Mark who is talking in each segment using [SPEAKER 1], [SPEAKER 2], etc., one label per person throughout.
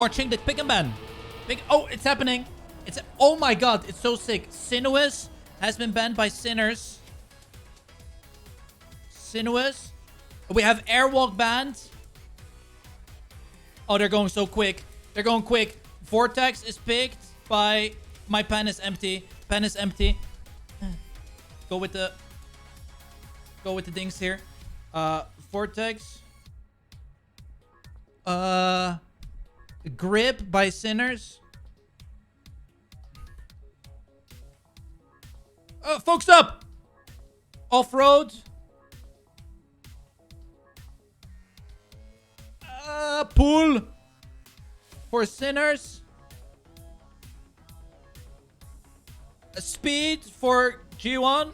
[SPEAKER 1] Watching the pick and ban. Oh, it's happening. Oh my god, it's so sick. Sinuous has been banned by Sinners. Sinuous. We have Airwalk banned. Oh, they're going so quick. They're going quick. Vortex is picked by... My pen is empty. Pen is empty. Go with the dings here. Vortex. Grip by Sinners. Focus up. Offroad. Pull for Sinners. Speed for G1.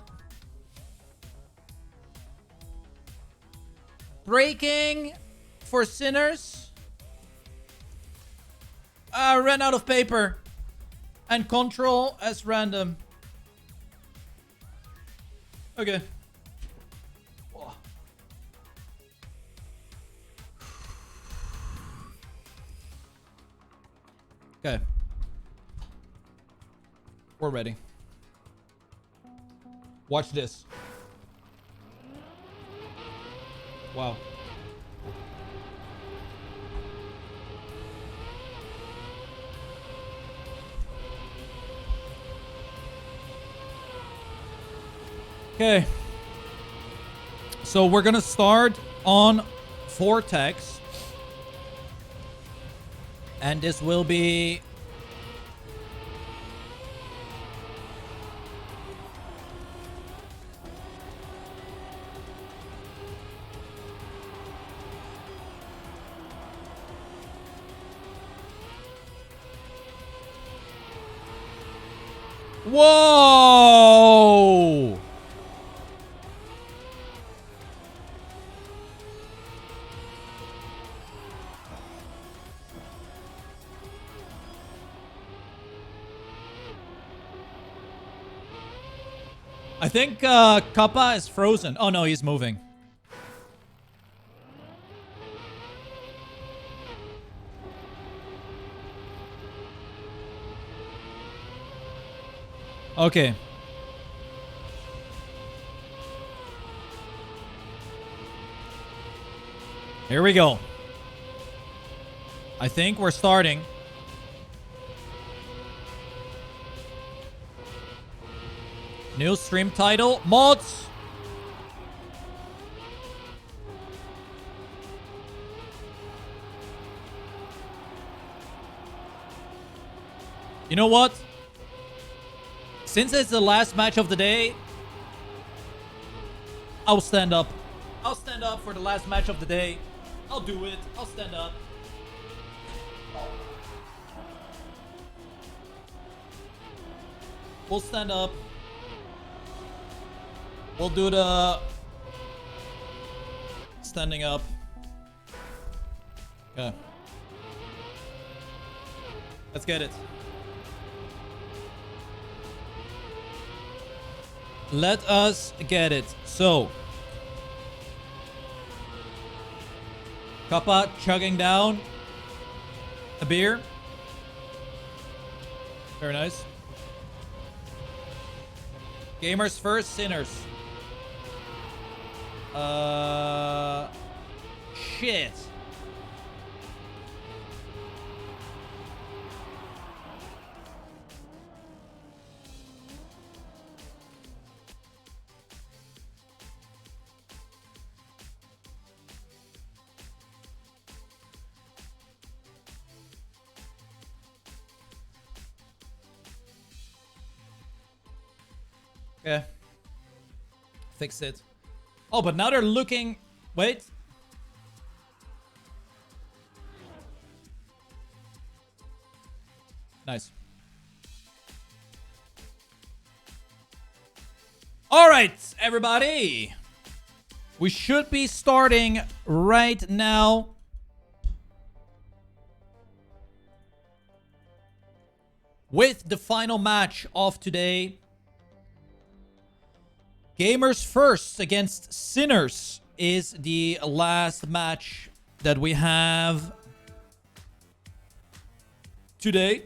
[SPEAKER 1] Braking for Sinners. Ran out of paper. And control as random. Okay. Okay. We're ready. Watch this. Wow. Okay. So we're gonna start on Vortex. And this will be... Whoa! I think Kappa is frozen. Oh no, he's moving. Okay. Here we go. I think we're starting. New stream title. Mods. You know what? Since it's the last match of the day, I'll stand up. I'll stand up for the last match of the day. I'll do it. I'll stand up. We'll stand up. We'll do the standing up. Okay. Let's get it. Let us get it. So, Kappa chugging down a beer. Very nice. Gamers first, Sinners. Shit. Okay. Fix it. Oh, but now they're looking... Wait. Nice. All right, everybody. We should be starting right now. With the final match of today. Gamers First against Sinners is the last match that we have today.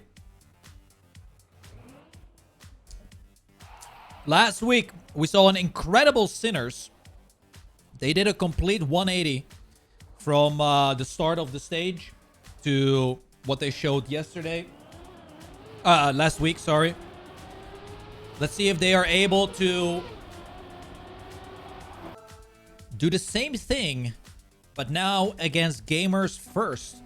[SPEAKER 1] Last week, we saw an incredible Sinners. They did a complete 180 from the start of the stage to what they showed yesterday. Last week, sorry. Let's see if they are able to do the same thing, but now against GAMERSFIRST.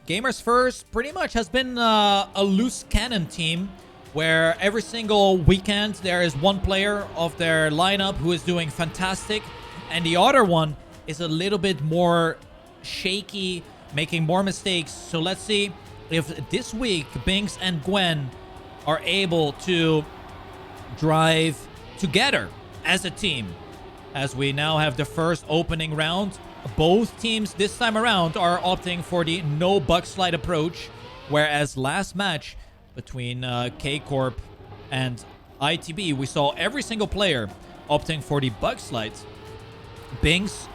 [SPEAKER 1] GAMERSFIRST pretty much has been a loose cannon team where every single weekend there is one player of their lineup who is doing fantastic, and the other one is a little bit more shaky, making more mistakes. So let's see if this week Binks and Gwen are able to drive together as a team. As we now have the first opening round, both teams this time around are opting for the no bug slide approach, whereas last match between K-Corp and ITB, we saw every single player opting for the bug slides. Binks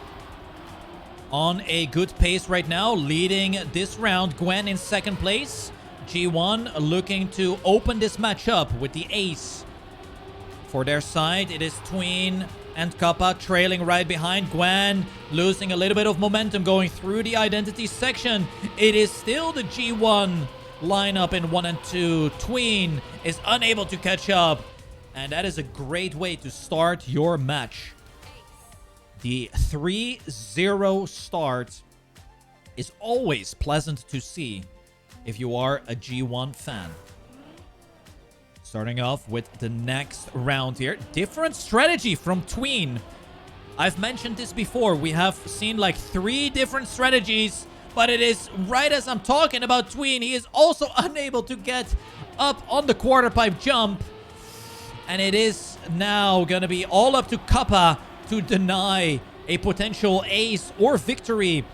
[SPEAKER 1] on a good pace right now, leading this round. Gwen in second place. G1 looking to open this match up with the ace. For their side, it is Tween and Kappa trailing right behind. Gwen losing a little bit of momentum going through the identity section. It is still the G1 lineup in 1 and 2. Tween is unable to catch up, and that is a great way to start your match. The 3-0 start is always pleasant to see if you are a G1 fan. Starting off with the next round here. Different strategy from Tween. I've mentioned this before. We have seen like 3 different strategies, but it is right as I'm talking about Tween. He is also unable to get up on the quarter pipe jump. And it is now going to be all up to Kappa to deny a potential ace or victory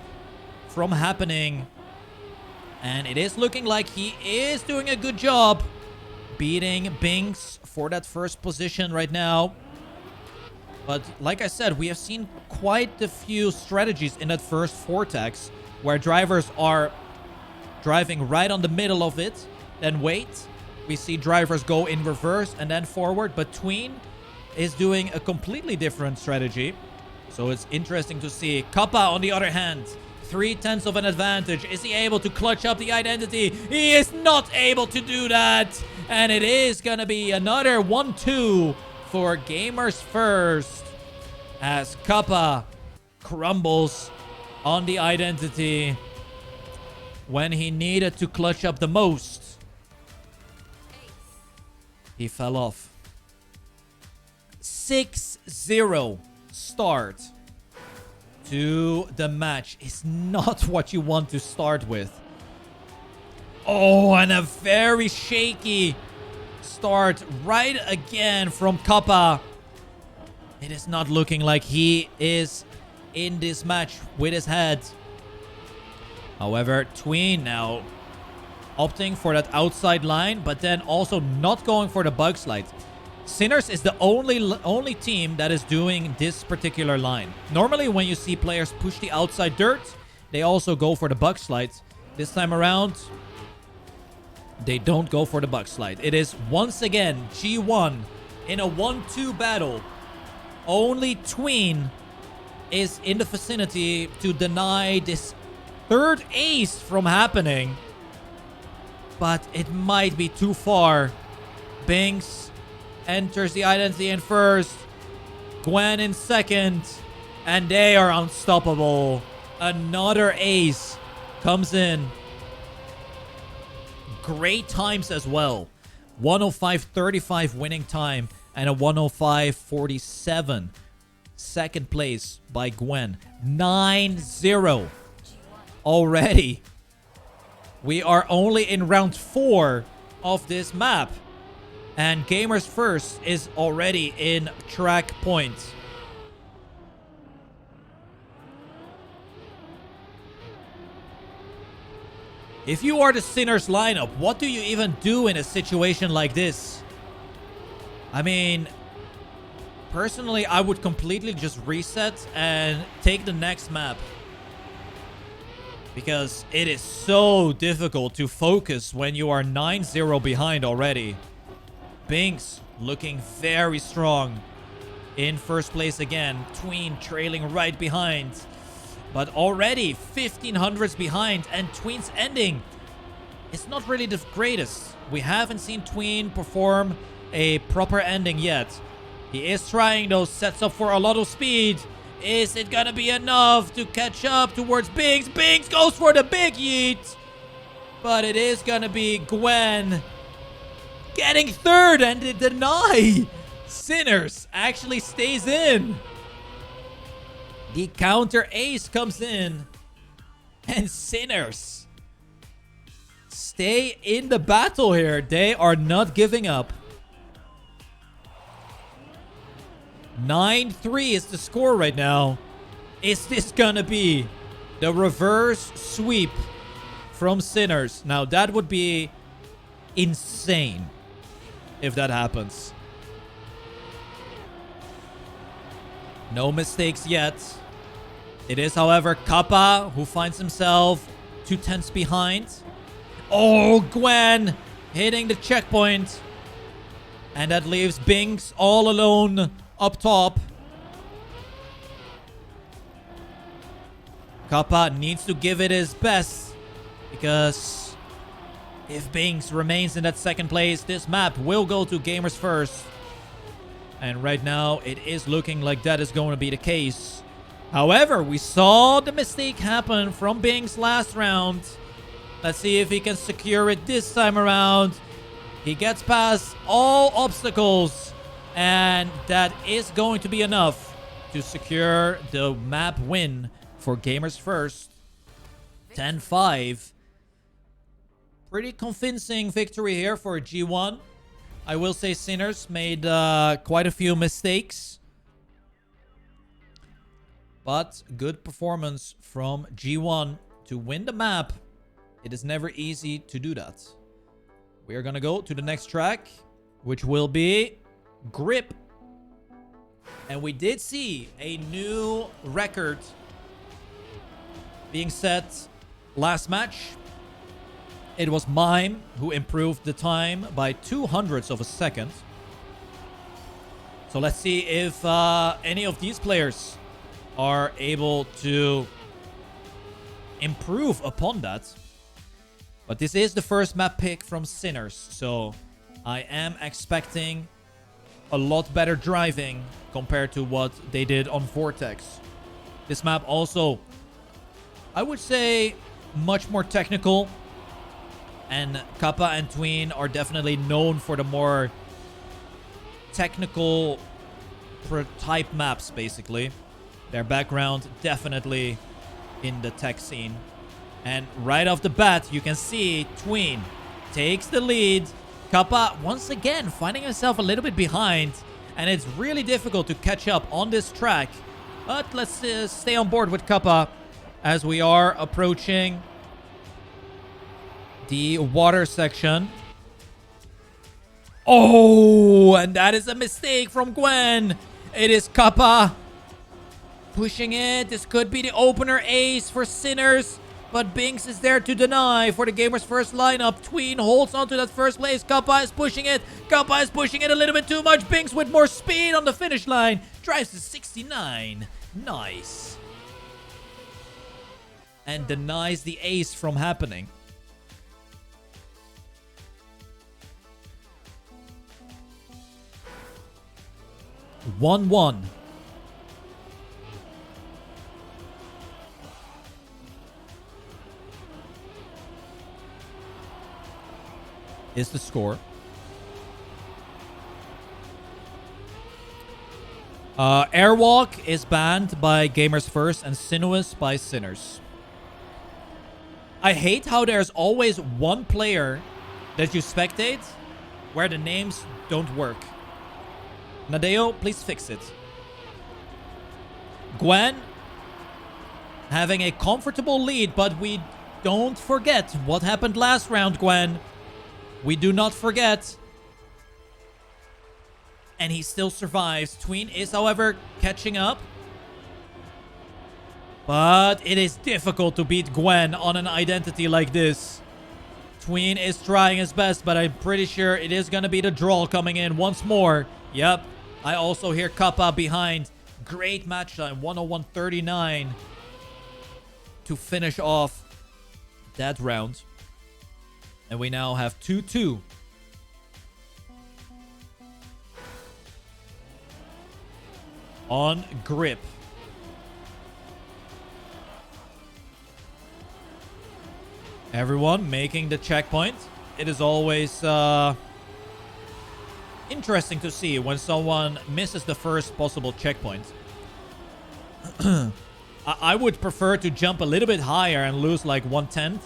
[SPEAKER 1] from happening. And it is looking like he is doing a good job beating Binks for that first position right now. But like I said, we have seen quite a few strategies in that first Vortex where drivers are driving right on the middle of it, then wait. We see drivers go in reverse and then forward, but Tween is doing a completely different strategy. So it's interesting to see. Kappa, on the other hand, 3/10 of an advantage. Is he able to clutch up the identity? He is not able to do that. And it is going to be another 1-2 for GAMERSFIRST as Kappa crumbles on the identity when he needed to clutch up the most. He fell off. 6-0 start to the match is not what you want to start with. Oh, and a very shaky start right again from Kappa. It is not looking like he is in this match with his head. However, Tween now opting for that outside line, but then also not going for the bug slide. Sinners is the only team that is doing this particular line. Normally, when you see players push the outside dirt, they also go for the bug slides. This time around, they don't go for the bug slide. It is once again G1 in a 1-2 battle. Only Tween is in the vicinity to deny this third ace from happening. But it might be too far. Binks enters the identity in first. Gwen in second. And they are unstoppable. Another ace comes in. Great times as well. 105.35 winning time and a 105.47 second place by Gwen. 9-0 already. We are only in round 4 of this map. And GAMERSFIRST is already in track point. If you are the Sinners lineup, what do you even do in a situation like this? I mean, personally, I would completely just reset and take the next map. because it is so difficult to focus when you are 9-0 behind already. Binks looking very strong in first place again. Tween trailing right behind. But already 1500s behind, and Tween's ending is not really the greatest. We haven't seen Tween perform a proper ending yet. He is trying those, sets up for a lot of speed. Is it gonna be enough to catch up towards Binks? Binks goes for the big yeet. But it is gonna be Gwen getting third, and the deny. Sinners actually stays in. The counter ace comes in. And Sinners stay in the battle here. They are not giving up. 9-3 is the score right now. Is this gonna be the reverse sweep from Sinners? Now, that would be insane if that happens. No mistakes yet. It is, however, Kappa who finds himself 2/10 behind. Oh, Gwen hitting the checkpoint. And that leaves Binks all alone up top. Kappa needs to give it his best, because if Binks remains in that second place, this map will go to Gamers First. And right now, it is looking like that is going to be the case. However, we saw the mistake happen from Binks last round. Let's see if he can secure it this time around. He gets past all obstacles, and that is going to be enough to secure the map win for Gamers First. 10-5. Pretty convincing victory here for G1. I will say Sinners made quite a few mistakes. But good performance from G1 to win the map. It is never easy to do that. We are going to go to the next track, which will be Grip. And we did see a new record being set last match. It was Mime who improved the time by 0.02 of a second. So let's see if any of these players are able to improve upon that. But this is the first map pick from Sinners, so I am expecting a lot better driving compared to what they did on Vortex. This map also, I would say, much more technical. And Kappa and Tween are definitely known for the more technical type maps, basically. Their background definitely in the tech scene. And right off the bat, you can see Tween takes the lead. Kappa, once again, finding himself a little bit behind. And it's really difficult to catch up on this track. But let's stay on board with Kappa as we are approaching the water section. Oh, and that is a mistake from Gwen. It is Kappa pushing it. This could be the opener ace for Sinners. But Binks is there to deny for the Gamers First lineup. Tween holds onto that first place. Kappa is pushing it. Kappa is pushing it a little bit too much. Binks with more speed on the finish line. Drives to 69. Nice. And denies the ace from happening. One. Is the score. Airwalk is banned by Gamers First and Sinuous by Sinners. I hate how there's always one player that you spectate where the names don't work. Nadeo, please fix it. Gwen having a comfortable lead, but we don't forget what happened last round, Gwen. We do not forget. And he still survives. Tween is, however, catching up. But it is difficult to beat Gwen on an identity like this. Tween is trying his best, but I'm pretty sure it is going to be the draw coming in once more. Yep. I also hear Kappa behind. Great match time. 101.39 to finish off that round. And we now have 2-2. On grip. Everyone making the checkpoint. It is always interesting to see when someone misses the first possible checkpoint. I would prefer to jump a little bit higher and lose like 1/10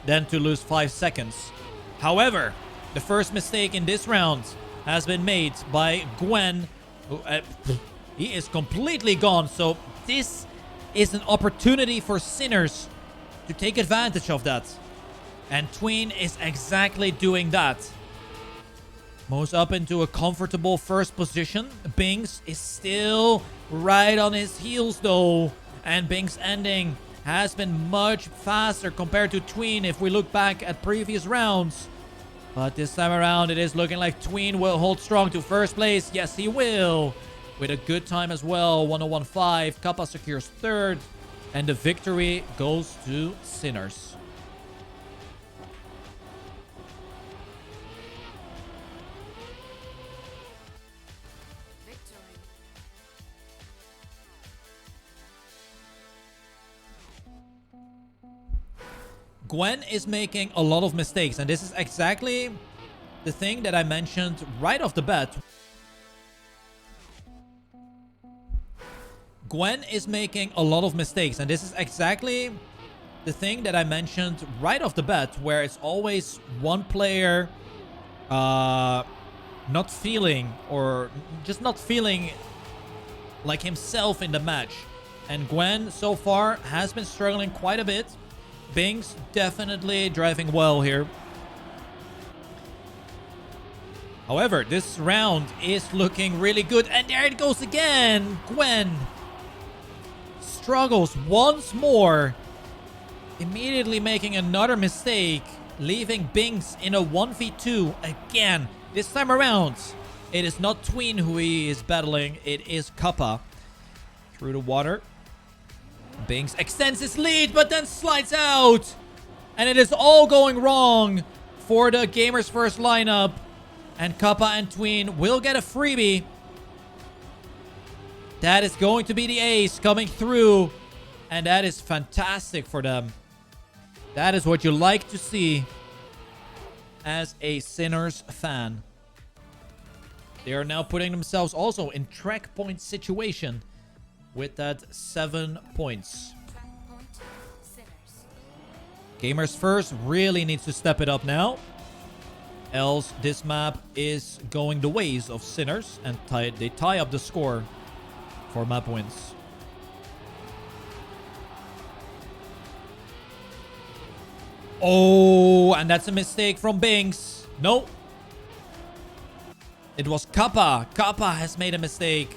[SPEAKER 1] than to lose 5 seconds. However, the first mistake in this round has been made by Gwen. Who, he is completely gone. So this is an opportunity for Sinners to take advantage of that. And Tween is exactly doing that. Moves up into a comfortable first position. Binks is still right on his heels though. And Binks' ending has been much faster compared to Tween if we look back at previous rounds. But this time around, it is looking like Tween will hold strong to first place. Yes, he will. With a good time as well. 101.5. Kappa secures third. And the victory goes to Sinners. Gwen is making a lot of mistakes, and this is exactly the thing that I mentioned right off the bat. Gwen is making a lot of mistakes, and this is exactly the thing that I mentioned right off the bat, where it's always one player not feeling, or just not feeling like himself in the match. And Gwen so far has been struggling quite a bit. Binks definitely driving well here. However, this round is looking really good. And there it goes again. Gwen struggles once more. Immediately making another mistake. Leaving Binks in a 1v2 again. This time around, it is not Tween who he is battling. It is Kappa. Through the water. Binks extends his lead, but then slides out. And it is all going wrong for the Gamers First lineup. And Kappa and Tween will get a freebie. That is going to be the ace coming through. And that is fantastic for them. That is what you like to see as a Sinners fan. They are now putting themselves also in track point situation. With that 7 points. Gamers First really needs to step it up now. Else this map is going the ways of Sinners. And they tie up the score for map wins. Oh, and that's a mistake from Binks. No. It was Kappa. Kappa has made a mistake.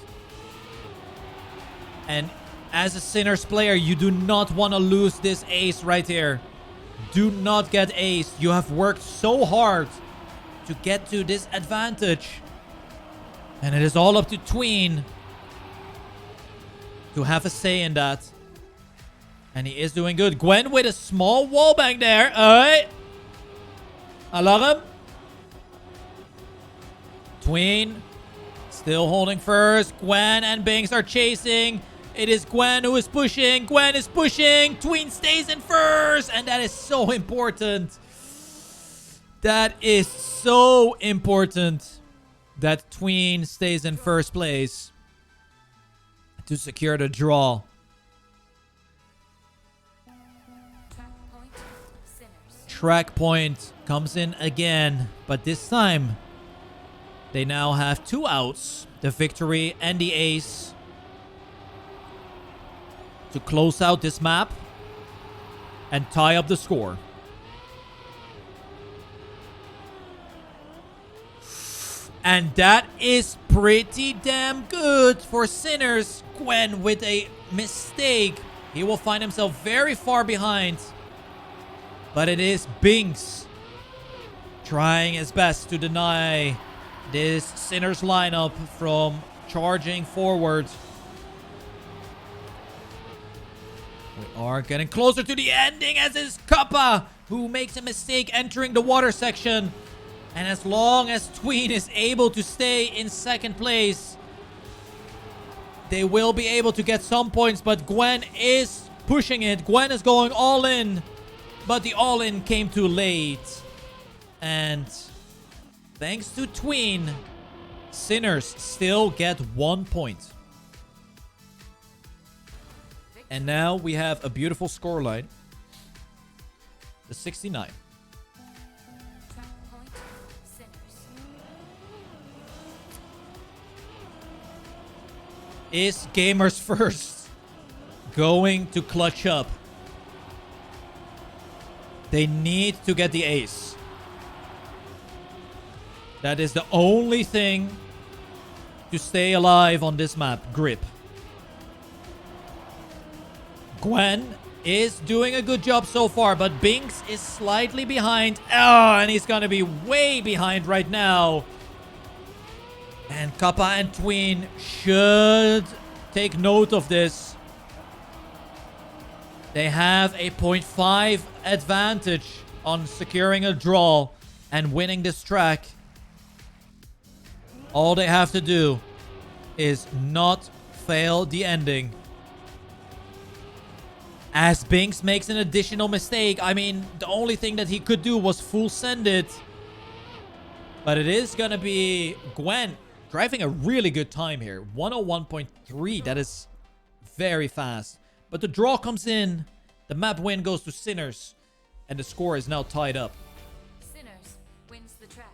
[SPEAKER 1] And as a Sinners player, you do not want to lose this ace right here. Do not get ace. You have worked so hard to get to this advantage. And it is all up to Tween to have a say in that. And he is doing good. Gwen with a small wallbang there. Alright. I love him. Tween still holding first. Gwen and Binks are chasing. It is Gwen who is pushing. Gwen is pushing. Tween stays in first. And that is so important. That is so important that Tween stays in first place to secure the draw. Track point comes in again. But this time, they now have 2 outs. The victory and the ace. To close out this map and tie up the score. And that is pretty damn good for Sinners. Gwen with a mistake He will find himself very far behind. But it is Binks trying his best to deny this Sinners lineup from charging forward. We are getting closer to the ending as is Kappa, who makes a mistake entering the water section. And as long as Tween is able to stay in second place, they will be able to get some points. But Gwen is pushing it. Gwen is going all in. But the all in came too late. And thanks to Tween, Sinners still get 1 point. And now we have a beautiful scoreline. The 69. Is Gamers First going to clutch up? They need to get the ace. That is the only thing to stay alive on this map. Grip. Gwen is doing a good job so far, but Binks is slightly behind. Oh, and he's gonna be way behind right now. And Kappa and Tween should take note of this. They have a 0.5 advantage on securing a draw and winning this track. All they have to do is not fail the ending. As Binks makes an additional mistake, I mean, the only thing that he could do was full send it. But it is going to be Gwen driving a really good time here. 101.3. That is very fast. But the draw comes in. The map win goes to Sinners. And the score is now tied up.
[SPEAKER 2] Sinners wins the track.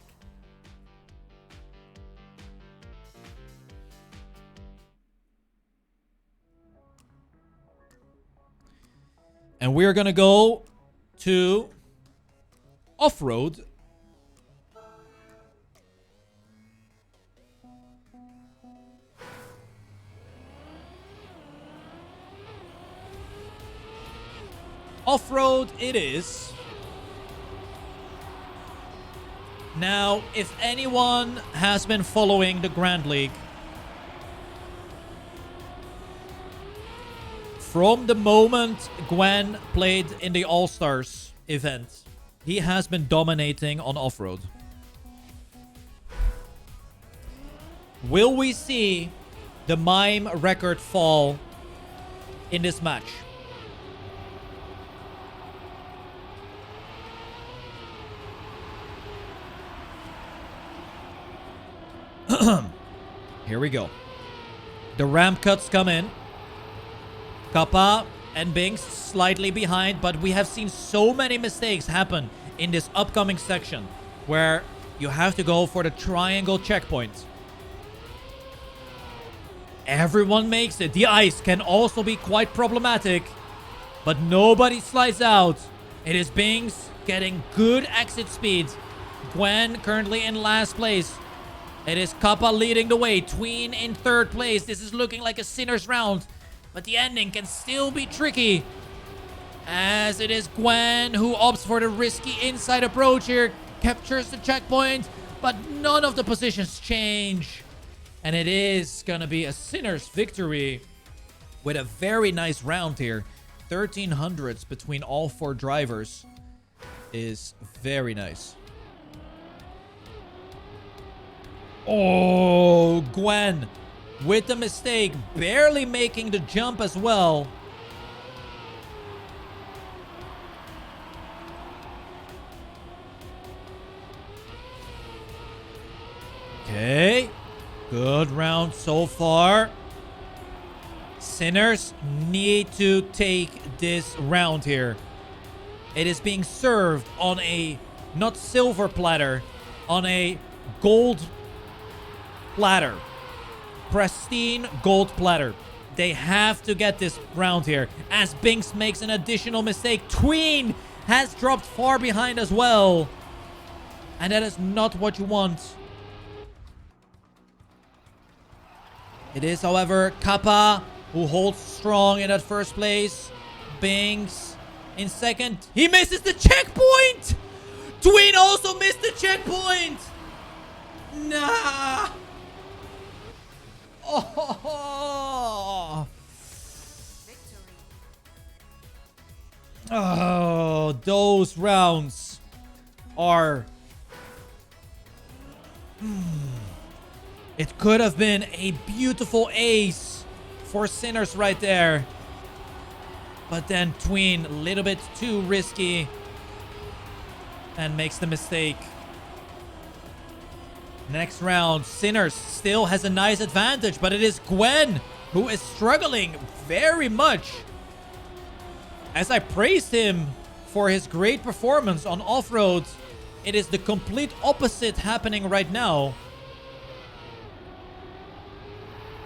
[SPEAKER 1] And we're going to go to Offroad. Offroad it is. Now, if anyone has been following the Grand League, from the moment Gwen played in the All-Stars event, he has been dominating on Offroad. Will we see the MIME record fall in this match? Here we go. The ramp cuts come in. Kappa and Binks slightly behind, but we have seen so many mistakes happen in this upcoming section where you have to go for the triangle checkpoint. Everyone makes it. The ice can also be quite problematic, but nobody slides out. It is Binks getting good exit speed. Gwen currently in last place. It is Kappa leading the way. Tween in third place. This is looking like a Sinners round. But the ending can still be tricky. As it is Gwen who opts for the risky inside approach here. Captures the checkpoint. But none of the positions change. And it is going to be a Sinners victory. With a very nice round here. 1300s between all four drivers. Is very nice. Oh, Gwen with the mistake, barely making the jump as well. Okay, good round so far. Sinners need to take this round here. It is being served on a not silver platter, on a gold platter. Pristine gold platter. They have to get this round here. As Binks makes an additional mistake. Tween has dropped far behind as well. And that is not what you want. It is, however, Kappa who holds strong in that first place. Binks in second. He misses the checkpoint. Tween also missed the checkpoint. Nah. Oh. Oh, those rounds are... It could have been a beautiful ace for Sinners right there. But then Tween, a little bit too risky. And makes the mistake. Next round, Sinners still has a nice advantage. But it is Gwen who is struggling very much. As I praised him for his great performance on Offroad, it is the complete opposite happening right now.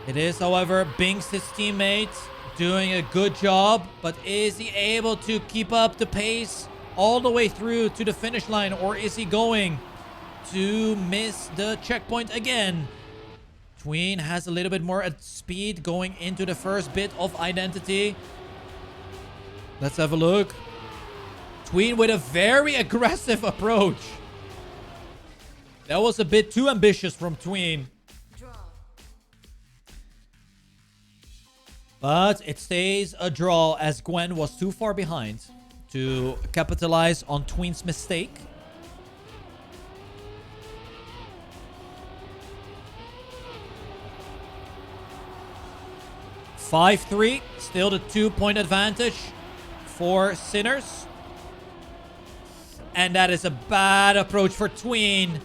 [SPEAKER 1] It is, however, Binks, his teammate, doing a good job. But is he able to keep up the pace all the way through to the finish line? Or is he going to miss the checkpoint again? Tween has a little bit more at speed going into the first bit of identity. Let's have a look. Tween with a very aggressive approach. That was a bit too ambitious from Tween. But it stays a draw as Gwen was too far behind to capitalize on Tween's mistake. (5-3). Still the 2-point advantage for Sinners. And that is a bad approach for Tween.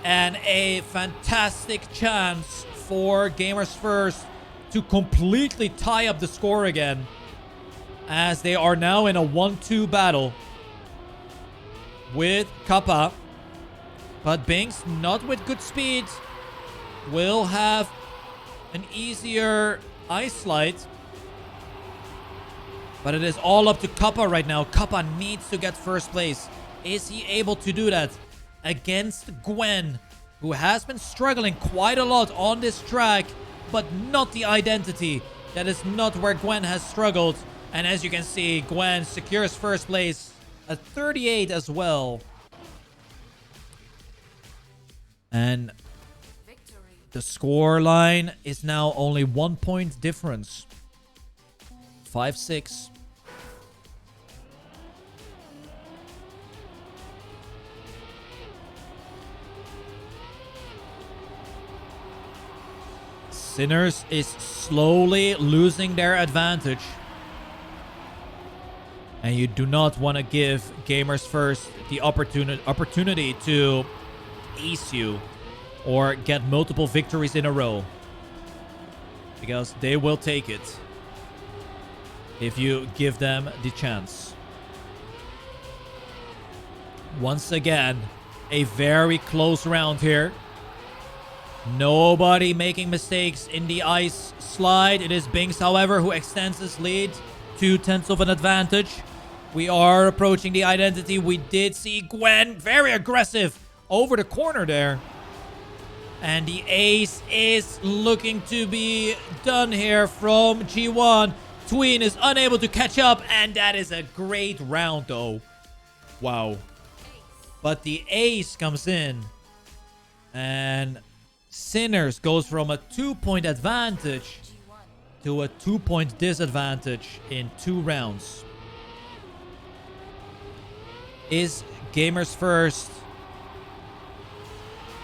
[SPEAKER 1] And a fantastic chance for GAMERSFIRST to completely tie up the score again. As they are now in a 1-2 battle with Kappa. But Binks, not with good speed, will have an easier ice slide. But it is all up to Kappa right now. Kappa needs to get first place. Is he able to do that against Gwen, who has been struggling quite a lot on this track, but not the identity? That is not where Gwen has struggled. And as you can see, Gwen secures first place at 38 as well. And the score line is now only 1 point difference. 5-6. Sinners is slowly losing their advantage. And you do not want to give GAMERSFIRST the opportunity to ace you or get multiple victories in a row. Because they will take it if you give them the chance. Once again, a very close round here. Nobody making mistakes in the ice slide. It is Binks, however, who extends his lead. 2/10 of an advantage. We are approaching the identity. We did see Gwen very aggressive over the corner there. And the ace is looking to be done here from G1. Tween is unable to catch up. And that is a great round, though. Wow. But the ace comes in. And Sinners goes from a 2-point advantage to a 2-point disadvantage in 2 rounds. Is GAMERSFIRST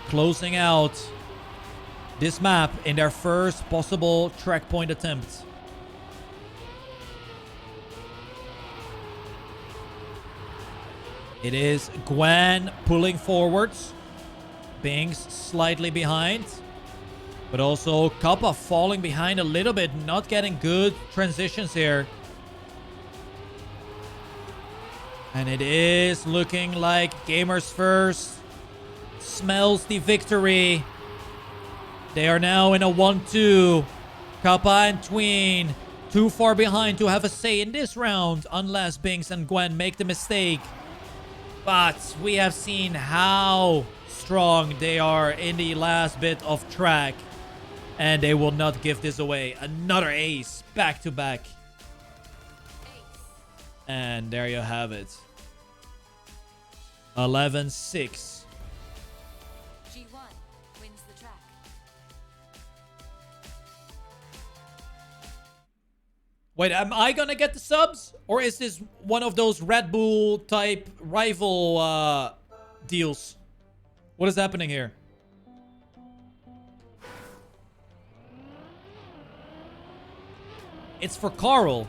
[SPEAKER 1] closing out this map in their first possible track point attempt? It is Gwen pulling forwards. Binks slightly behind. But also Kappa falling behind a little bit. Not getting good transitions here. And it is looking like GAMERSFIRST smells the victory. They are now in a 1-2. Kappa and Tween too far behind to have a say in this round. Unless Binks and Gwen make the mistake. But we have seen how strong they are in the last bit of track. And they will not give this away. Another ace. Back to back. And there you have it. 11-6.
[SPEAKER 2] G1 wins the track.
[SPEAKER 1] Wait, am I gonna get the subs? Or is this one of those Red Bull type rival deals? What is happening here? It's for Carl.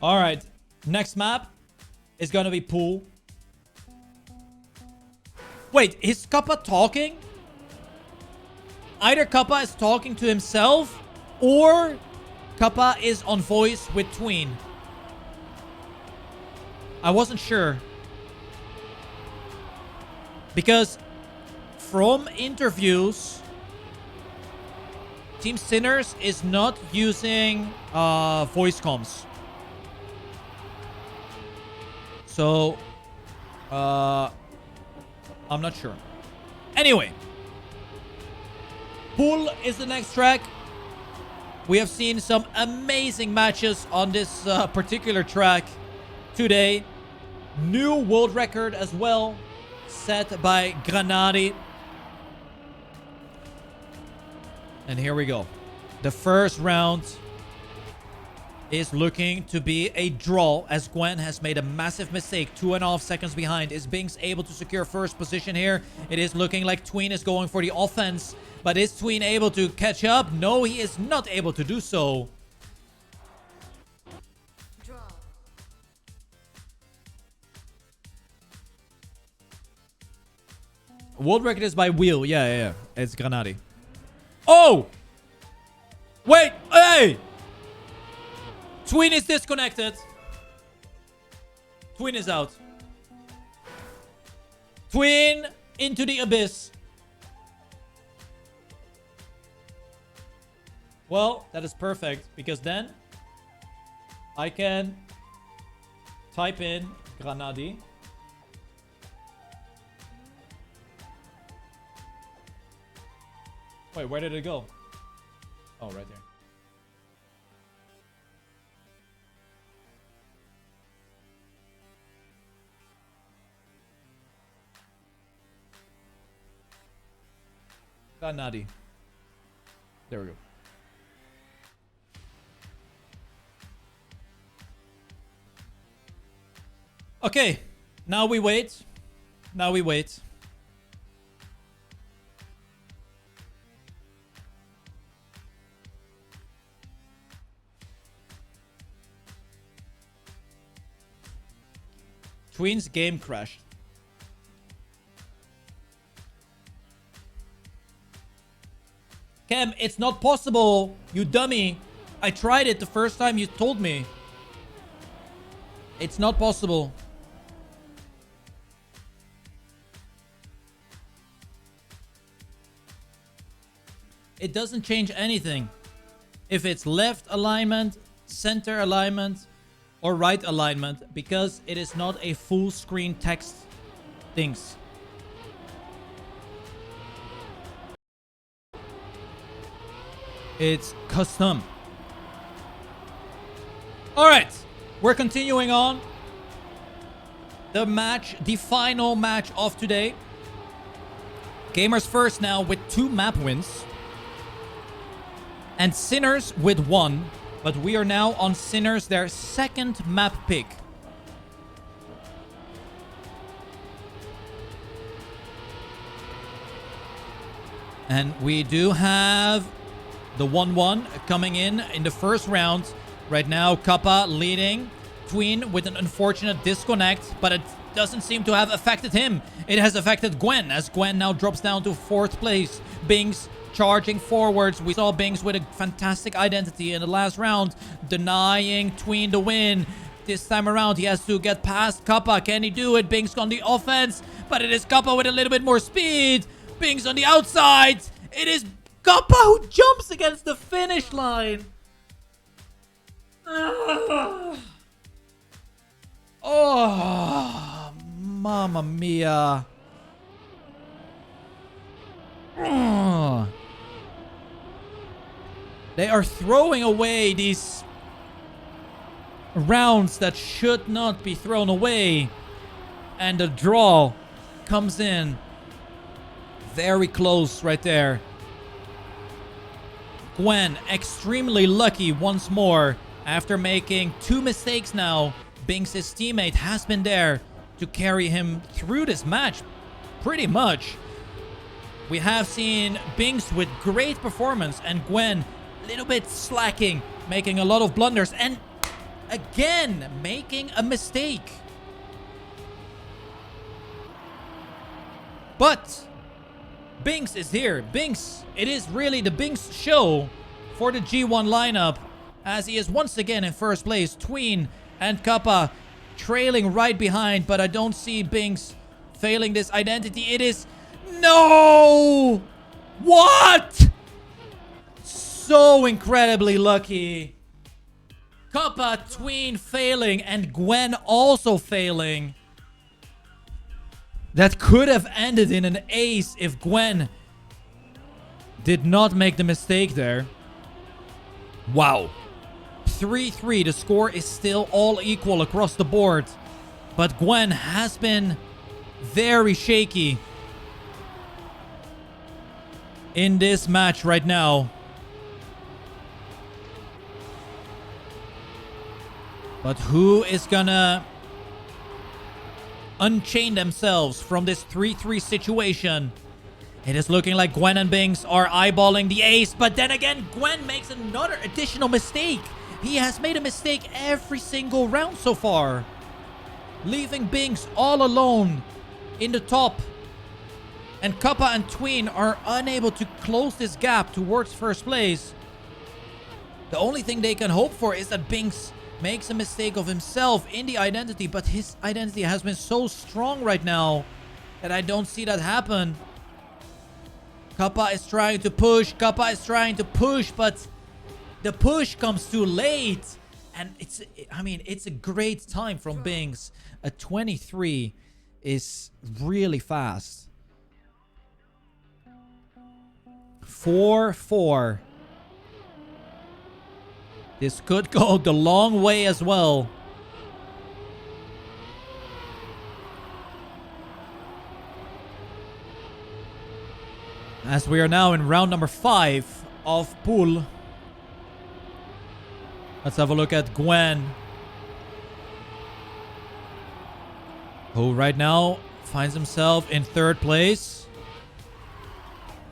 [SPEAKER 1] All right. Next map is gonna be pool. Wait, is Kappa talking? Either Kappa is talking to himself or Kappa is on voice with Tween. I wasn't sure. Because from interviews, Team Sinners is not using voice comms. So, I'm not sure. Anyway, pool is the next track. We have seen some amazing matches on this particular track today. New world record as well, set by Granadi. And here we go. The first round is looking to be a draw as Gwen has made a massive mistake. 2.5 seconds behind. Is Binks able to secure first position here? It is looking like Tween is going for the offense. But is Tween able to catch up? No, he is not able to do so.
[SPEAKER 2] Draw.
[SPEAKER 1] World record is by wheel. Yeah. It's Granadi. Oh! Wait! Hey! Tween is disconnected. Tween is out. Tween into the abyss. Well, that is perfect because then I can type in Granadi. Wait, where did it go? Oh, right there. Granadi. There we go. Okay, now we wait. Now we wait. Tween's game crashed. Cam, it's not possible, you dummy. I tried it the first time you told me. It's not possible. It doesn't change anything. If it's left alignment, center alignment, or right alignment, because it is not a full screen text things. It's custom. All right, we're continuing on. The final match of today. Gamers First now with 2 map wins. And Sinners with 1. But we are now on Sinners, their second map pick. And we do have the 1-1 coming in the first round. Right now, Kappa leading. Tween with an unfortunate disconnect, but it doesn't seem to have affected him. It has affected Gwen, as Gwen now drops down to 4th place. Binks charging forwards. We saw Binks with a fantastic identity in the last round, denying Tween the win. This time around, he has to get past Kappa. Can he do it? Binks on the offense, but it is Kappa with a little bit more speed. Binks on the outside. It is Kappa who jumps against the finish line. Oh, mamma mia. They are throwing away these rounds that should not be thrown away. And the draw comes in very close right there. Gwen extremely lucky once more after making 2 mistakes now. Binks' teammate has been there to carry him through this match pretty much. We have seen Binks with great performance and Gwen a little bit slacking, making a lot of blunders and again making a mistake. But Binks is here. Binks, it is really the Binks show for the G1 lineup as he is once again in first place. Tween and Kappa trailing right behind, but I don't see Binks failing this identity. It is... No! What? So incredibly lucky. Kappa, Tween failing and Gwen also failing. That could have ended in an ace if Gwen did not make the mistake there. Wow. 3-3. The score is still all equal across the board. But Gwen has been very shaky in this match right now. But who is gonna unchain themselves from this 3-3 situation? It is looking like Gwen and Binks are eyeballing the ace, but then again, Gwen makes another additional mistake. He has made a mistake every single round so far, leaving Binks all alone in the top. And Kappa and Tween are unable to close this gap towards first place. The only thing they can hope for is that Binks makes a mistake of himself in the identity, but his identity has been so strong right now that I don't see that happen. Kappa is trying to push. Kappa is trying to push, but the push comes too late. And it's a great time from Binks. A 23 is really fast. 4-4. This could go the long way as well. As we are now in round number 5 of pool. Let's have a look at Gwen, who right now finds himself in 3rd place.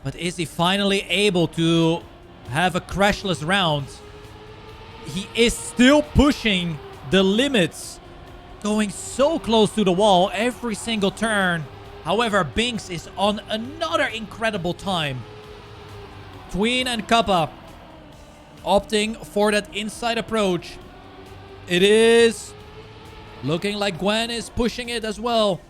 [SPEAKER 1] But is he finally able to have a crashless round? He is still pushing the limits, going so close to the wall every single turn. However, Binks is on another incredible time. Tween and Kappa opting for that inside approach. It is looking like Gwen is pushing it as well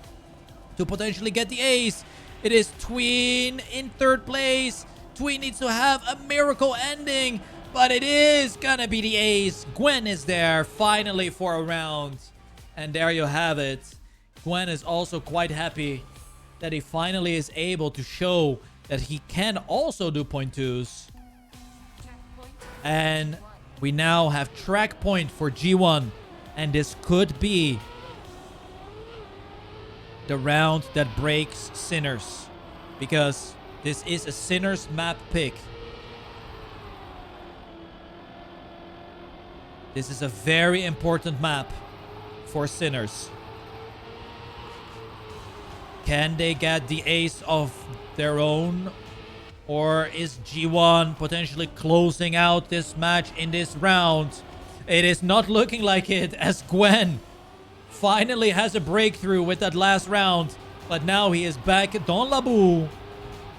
[SPEAKER 1] to potentially get the ace. It is Tween in 3rd place. Tween needs to have a miracle ending, but it is gonna be the ace. Gwen is there finally for a round. And there you have it. Gwen is also quite happy that he finally is able to show that he can also do point twos. And we now have track point for G1. And this could be the round that breaks Sinners, because this is a Sinners map pick. This is a very important map for Sinners. Can they get the ace of their own? Or is G1 potentially closing out this match in this round? It is not looking like it, as Gwen finally has a breakthrough with that last round. But now he is back dans la boue.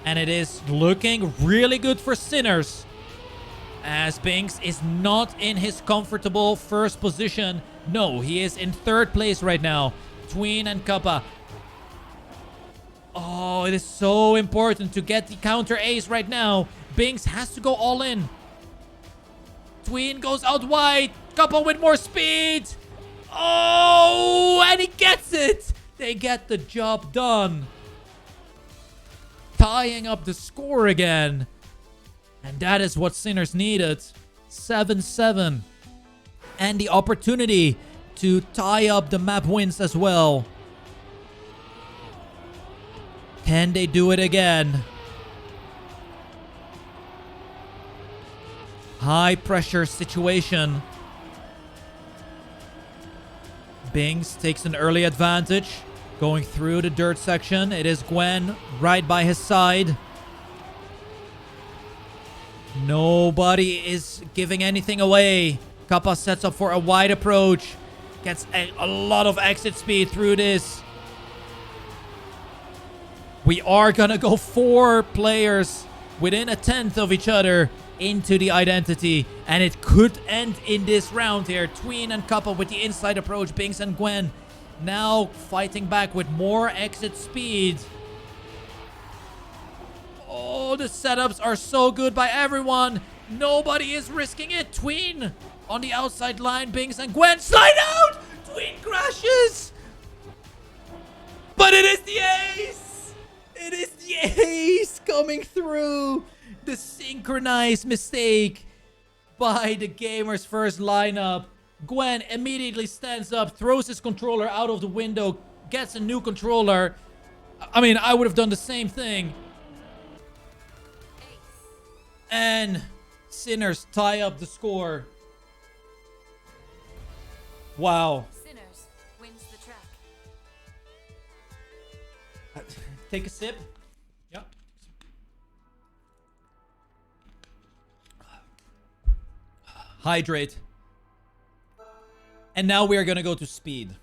[SPEAKER 1] And it is looking really good for Sinners, as Binks is not in his comfortable 1st position. No, he is in 3rd place right now. Tween and Kappa. Oh, it is so important to get the counter ace right now. Binks has to go all in. Tween goes out wide. Couple with more speed. Oh, and he gets it. They get the job done. Tying up the score again. And that is what Sinners needed. 7-7. And the opportunity to tie up the map wins as well. Can they do it again? High pressure situation. Binks takes an early advantage. Going through the dirt section. It is Gwen right by his side. Nobody is giving anything away. Kappa sets up for a wide approach. Gets a lot of exit speed through this. We are gonna go 4 players within a tenth of each other into the identity. And it could end in this round here. Tween and Kappa with the inside approach. Binks and Gwen now fighting back with more exit speed. Oh, the setups are so good by everyone. Nobody is risking it. Tween on the outside line. Binks and Gwen slide out. Tween crashes. But it is the ace. It is the ace coming through. The synchronized mistake by the Gamers First lineup. Gwen immediately stands up, throws his controller out of the window, gets a new controller. I mean, I would have done the same thing. And Sinners tie up the score. Wow.
[SPEAKER 2] Sinners wins the track.
[SPEAKER 1] Take a sip. Yep. Hydrate. And now we are going to go to speed.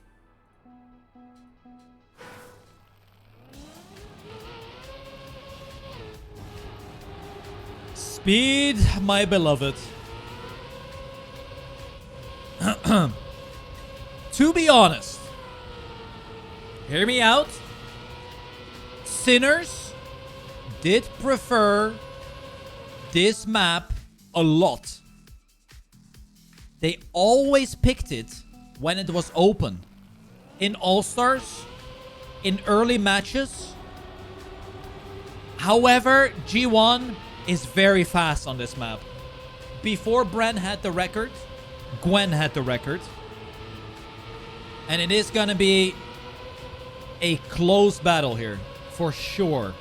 [SPEAKER 1] Speed, my beloved. To be honest, hear me out. Sinners did prefer this map a lot. They always picked it when it was open. In All-Stars, in early matches. However, G1 is very fast on this map. Before Bren had the record, Gwen had the record. And it is going to be a close battle here, for sure.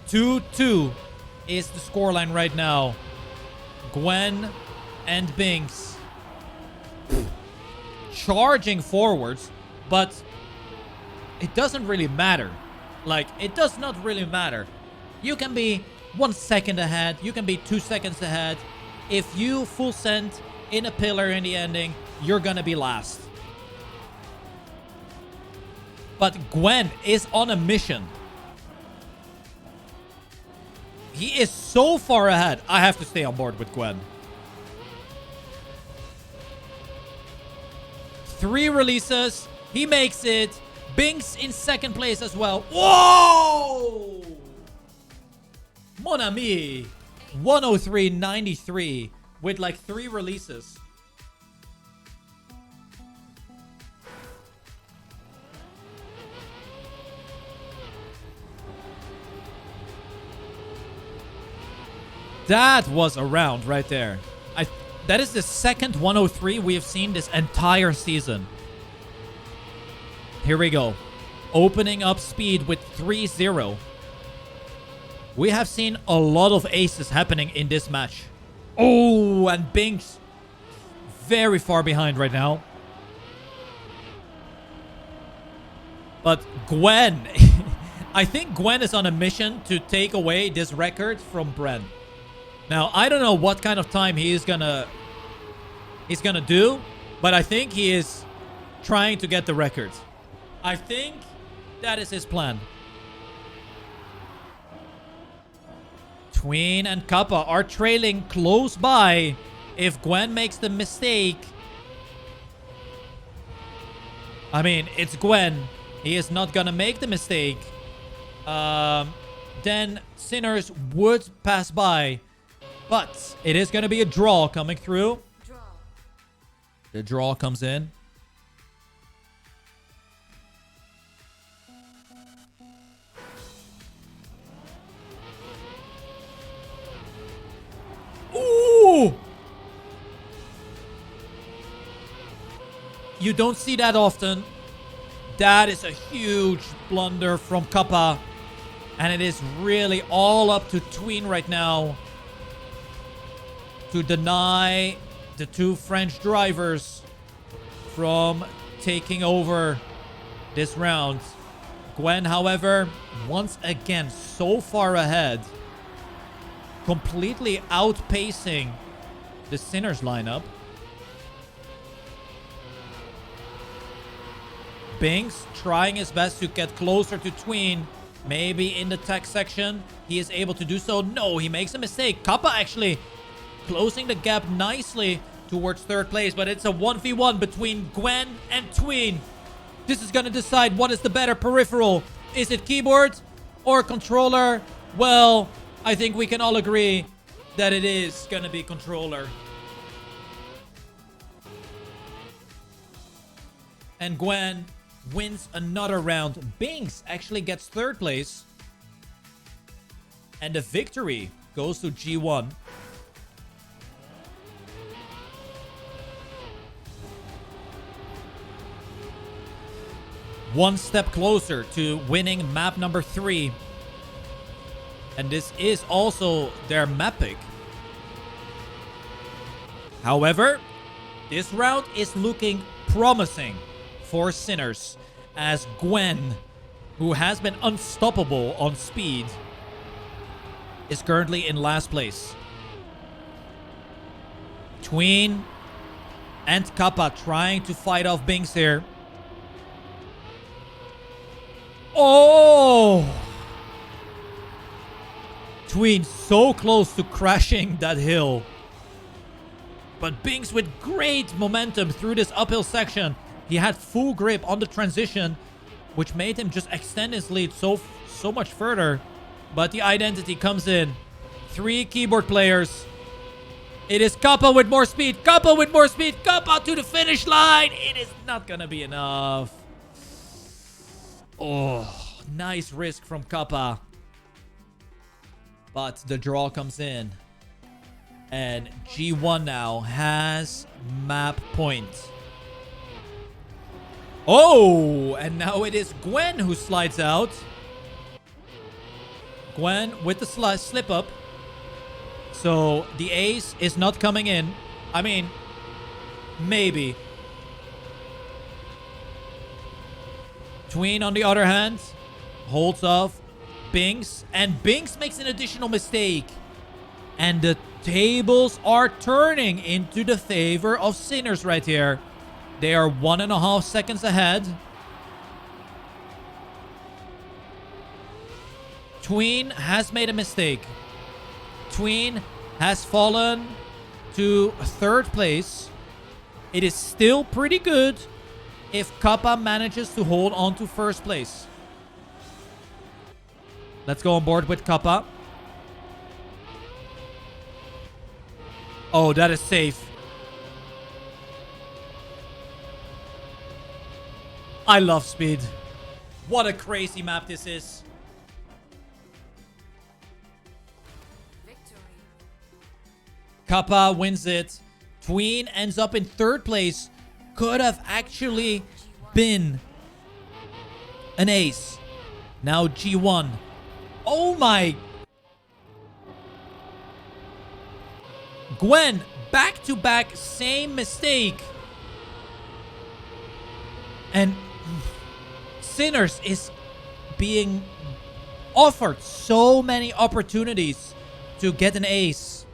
[SPEAKER 1] 2-2 is the scoreline right now. Gwen and Binks charging forwards, but it doesn't really matter. Like, it does not really matter. You can be 1 second ahead. You can be 2 seconds ahead. If you full send in a pillar in the ending, you're gonna be last. But Gwen is on a mission. He is so far ahead. I have to stay on board with Gwen. 3 releases. He makes it. Binks in second place as well. Whoa! Mon ami. 103.93 with like 3 releases. That was a round right there. That is the second 103 we have seen this entire season. Here we go. Opening up speed with 3-0. We have seen a lot of aces happening in this match. Oh, and Binks very far behind right now. But Gwen, I think Gwen is on a mission to take away this record from Bren. Now, I don't know what kind of time he's gonna do, but I think he is trying to get the record. I think that is his plan. Tween and Kappa are trailing close by. If Gwen makes the mistake, I mean, it's Gwen. He is not gonna make the mistake. then Sinners would pass by. But it is going to be a draw coming through.
[SPEAKER 2] Draw.
[SPEAKER 1] The draw comes in. Ooh! You don't see that often. That is a huge blunder from Kappa. And it is really all up to Tween right now to deny the two French drivers from taking over this round. Gwen, however, once again so far ahead, completely outpacing the Sinners lineup. Binks trying his best to get closer to Tween. Maybe in the tech section, he is able to do so. No, he makes a mistake. Kappa actually closing the gap nicely towards third place. But it's a 1v1 between Gwen and Tween. This is going to decide what is the better peripheral. Is it keyboard or controller? Well, I think we can all agree that it is going to be controller. And Gwen wins another round. Binks actually gets third place. And the victory goes to G1. One step closer to winning map number 3. And this is also their map pick. However, this round is looking promising for Sinners, as Gwen, who has been unstoppable on speed, is currently in last place. Tween and Kappa trying to fight off Binks here. Oh! Tween so close to crashing that hill. But Binks with great momentum through this uphill section. He had full grip on the transition, which made him just extend his lead so much further. But the identity comes in. 3 keyboard players. It is Kappa with more speed. Kappa with more speed. Kappa to the finish line. It is not going to be enough. Oh, nice risk from Kappa. But the draw comes in. And G1 now has map point. Oh, and now it is Gwen who slides out. Gwen with the slip up. So the ace is not coming in. I mean, maybe. Tween, on the other hand, holds off Binks. And Binks makes an additional mistake. And the tables are turning into the favor of Sinners right here. They are 1.5 seconds ahead. Tween has made a mistake. Tween has fallen to third place. It is still pretty good if Kappa manages to hold on to first place. Let's go on board with Kappa. Oh, that is safe. I love speed. What a crazy map this is.
[SPEAKER 2] Victory.
[SPEAKER 1] Kappa wins it. Tween ends up in third place. Could have actually been an ace. Now G1. Oh my. Gwen, back to back, same mistake. And Sinners is being offered so many opportunities to get an ace.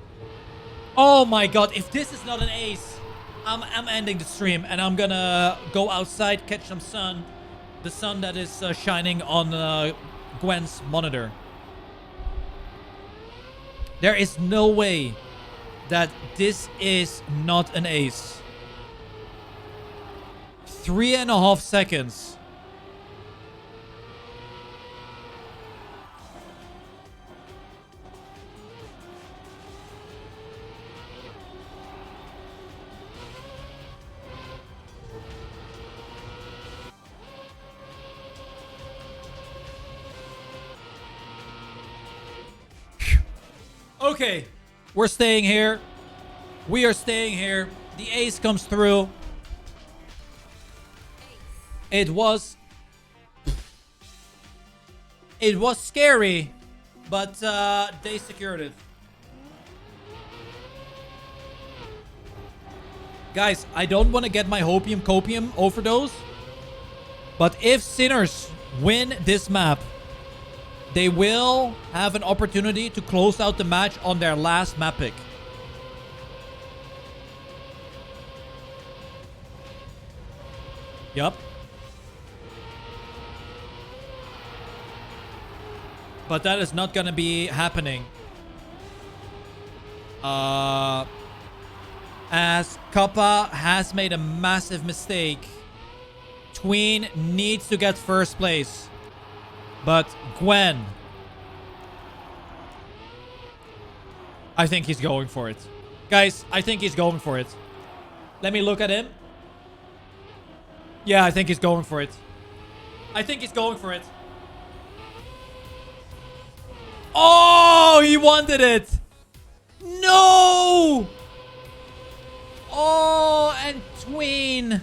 [SPEAKER 1] Oh my god, if this is not an ace, I'm ending the stream and I'm gonna go outside, catch some sun. The sun that is shining on Gwen's monitor. There is no way that this is not an ace. 3.5 seconds. Okay. We're staying here. We are staying here. The ace comes through. It was scary, but they secured it. Guys, I don't want to get my hopium copium overdose, but if Sinners win this map, they will have an opportunity to close out the match on their last map pick. Yup. But that is not gonna be happening. As Kappa has made a massive mistake. Tween needs to get first place. But Gwen, I think he's going for it. Guys, I think he's going for it. Let me look at him. Yeah, I think he's going for it. I think he's going for it. Oh, he wanted it. No. Oh, and Tween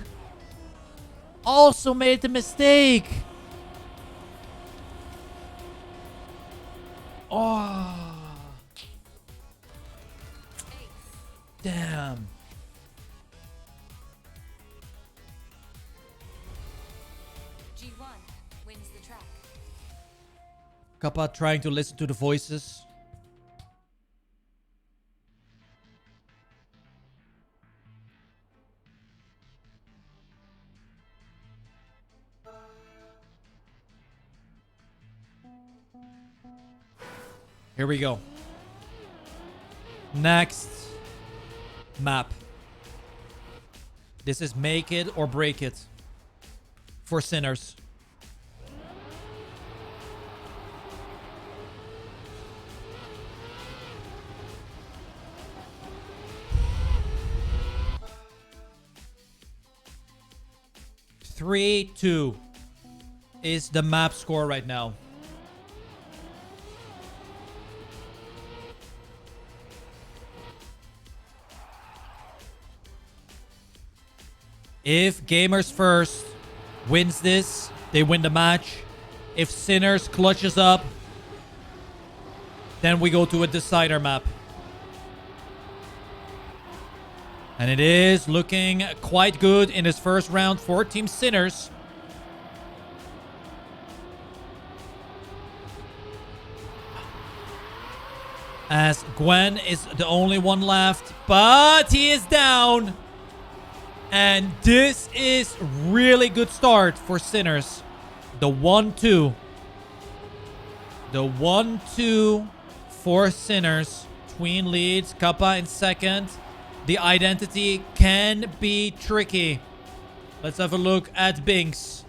[SPEAKER 1] also made the mistake. Oh. Damn.
[SPEAKER 2] G1 wins the track.
[SPEAKER 1] Kappa trying to listen to the voices. Here we go. Next map. This is make it or break it for Sinners. Three, 2 is the map score right now. If GAMERSFIRST wins this, they win the match. If Sinners clutches up, then we go to a decider map. And it is looking quite good in this first round for Team Sinners. As Gwen is the only one left, but he is down. And this is really good start for Sinners. The 1-2. The 1-2 for Sinners. Tween leads. Kappa in second. The identity can be tricky. Let's have a look at Binks.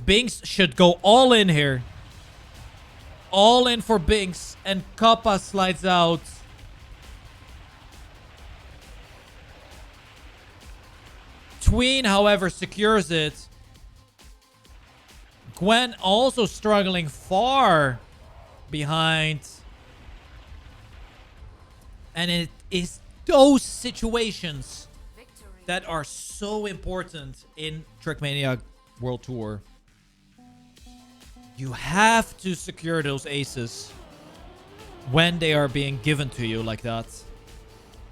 [SPEAKER 1] Binks should go all in here. All in for Binks. And Kappa slides out. Tween, however, secures it. Gwen also struggling far behind. And it is those situations that are so important in Trackmania World Tour. You have to secure those aces when they are being given to you like that.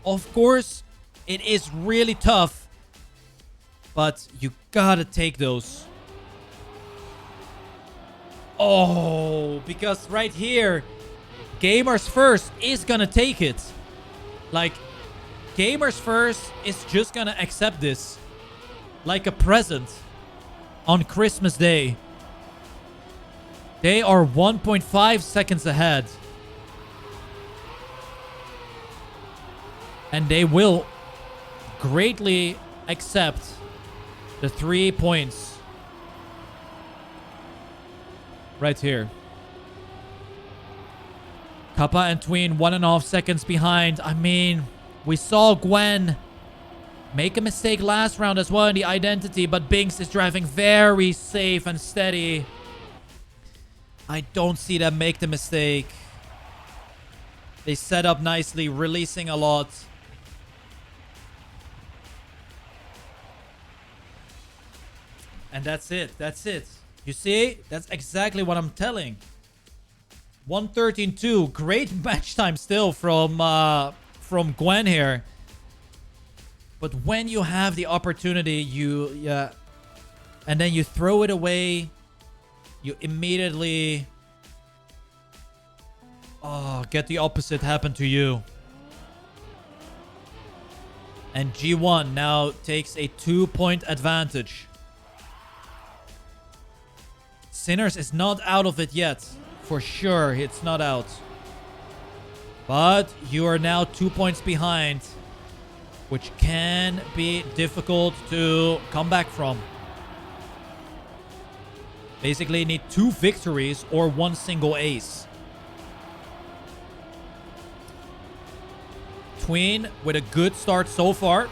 [SPEAKER 1] Of course, it is really tough. But you gotta take those. Oh, because right here, GAMERSFIRST is gonna take it. Like, GAMERSFIRST is just gonna accept this. Like a present. On Christmas Day. They are 1.5 seconds ahead. And they will greatly accept the 3 points. Right here. Kappa and Tween 1.5 seconds behind. I mean, we saw Gwen make a mistake last round as well in the identity, but Binks is driving very safe and steady. I don't see them make the mistake. They set up nicely, releasing a lot. And that's it. That's it. You see? That's exactly what I'm telling. 113-2. Great match time still from Gwen here. But when you have the opportunity, and then you throw it away, you immediately get the opposite happen to you. And G1 now takes a 2-point advantage. Sinners is not out of it yet. For sure, it's not out. But you are now 2 points behind, which can be difficult to come back from. Basically, need 2 victories or 1 single ace. Tween with a good start so far.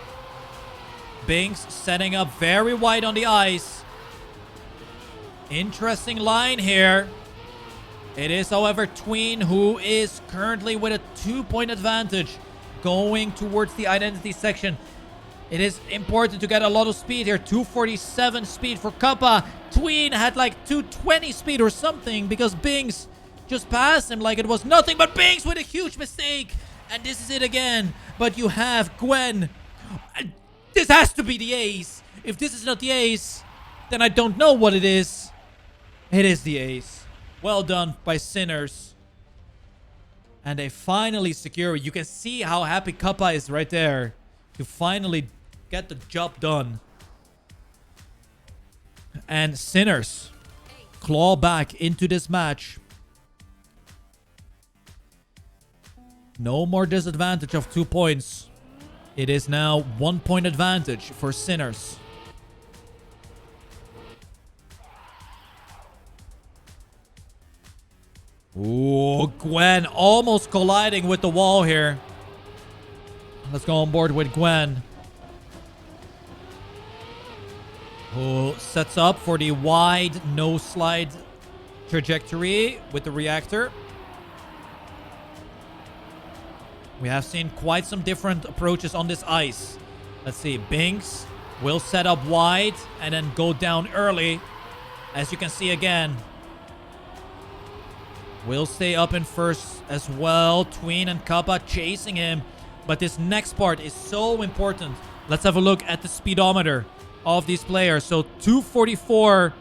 [SPEAKER 1] Binks setting up very wide on the ice. Interesting line here. It is, however, Tween who is currently with a 2-point advantage going towards the identity section. It is important to get a lot of speed here. 247 speed for Kappa. Tween had like 220 speed or something because Binks just passed him like it was nothing. But Binks with a huge mistake. And this is it again. But you have Gwen. This has to be the ace. If this is not the ace, then I don't know what it is. It is the ace. Well done by Sinners. And they finally secure it. You can see how happy Kappa is right there to finally get the job done. And Sinners claw back into this match. No more disadvantage of 2 points. It is now 1 point advantage for Sinners. Ooh, Gwen almost colliding with the wall here. Let's go on board with Gwen. Who sets up for the wide no slide trajectory with the reactor. We have seen quite some different approaches on this ice. Let's see. Binks will set up wide and then go down early. As you can see again. Will stay up in first as well. Tween and Kappa chasing him. But this next part is so important. Let's have a look at the speedometer of these players. So 244.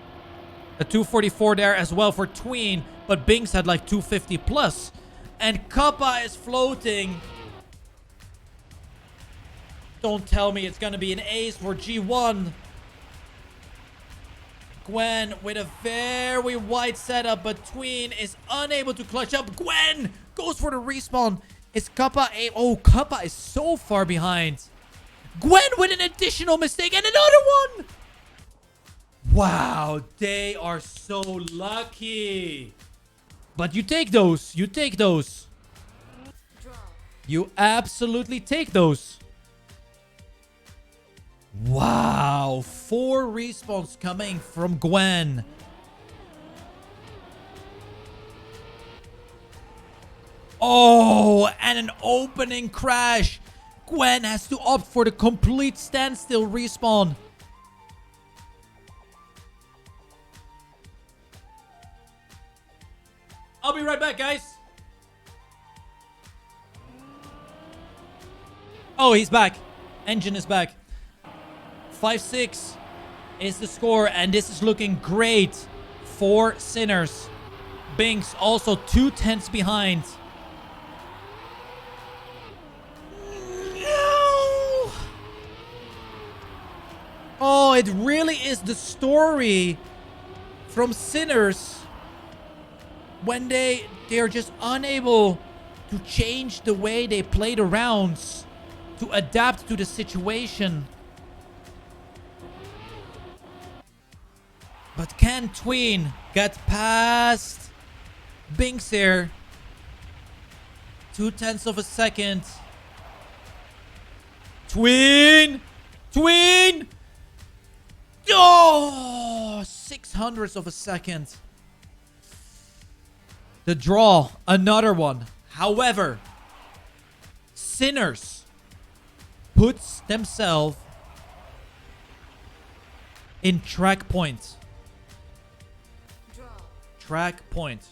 [SPEAKER 1] A 244 there as well for Tween. But Binks had like 250 plus. And Kappa is floating. Don't tell me it's going to be an ace for G1. Gwen with a very wide setup, but Tween is unable to clutch up. Gwen goes for the respawn. Is Kappa a... Oh, Kappa is so far behind. Gwen with an additional mistake and another one. Wow, they are so lucky. But you take those. You take those. You absolutely take those. Wow. 4 respawns coming from Gwen. Oh, and an opening crash. Gwen has to opt for the complete standstill respawn. I'll be right back, guys. Oh, he's back. Engine is back. 5-6 is the score, and this is looking great for Sinners. Binks also 2 tenths behind. No. Oh, it really is the story from Sinners when they are just unable to change the way they play the rounds to adapt to the situation. But can Tween get past Binks here? 2 tenths of a second. Tween! Tween! Oh! 600ths of a second. The draw. Another one. However, Sinners puts themselves in track point.
[SPEAKER 2] Draw.
[SPEAKER 1] Track point.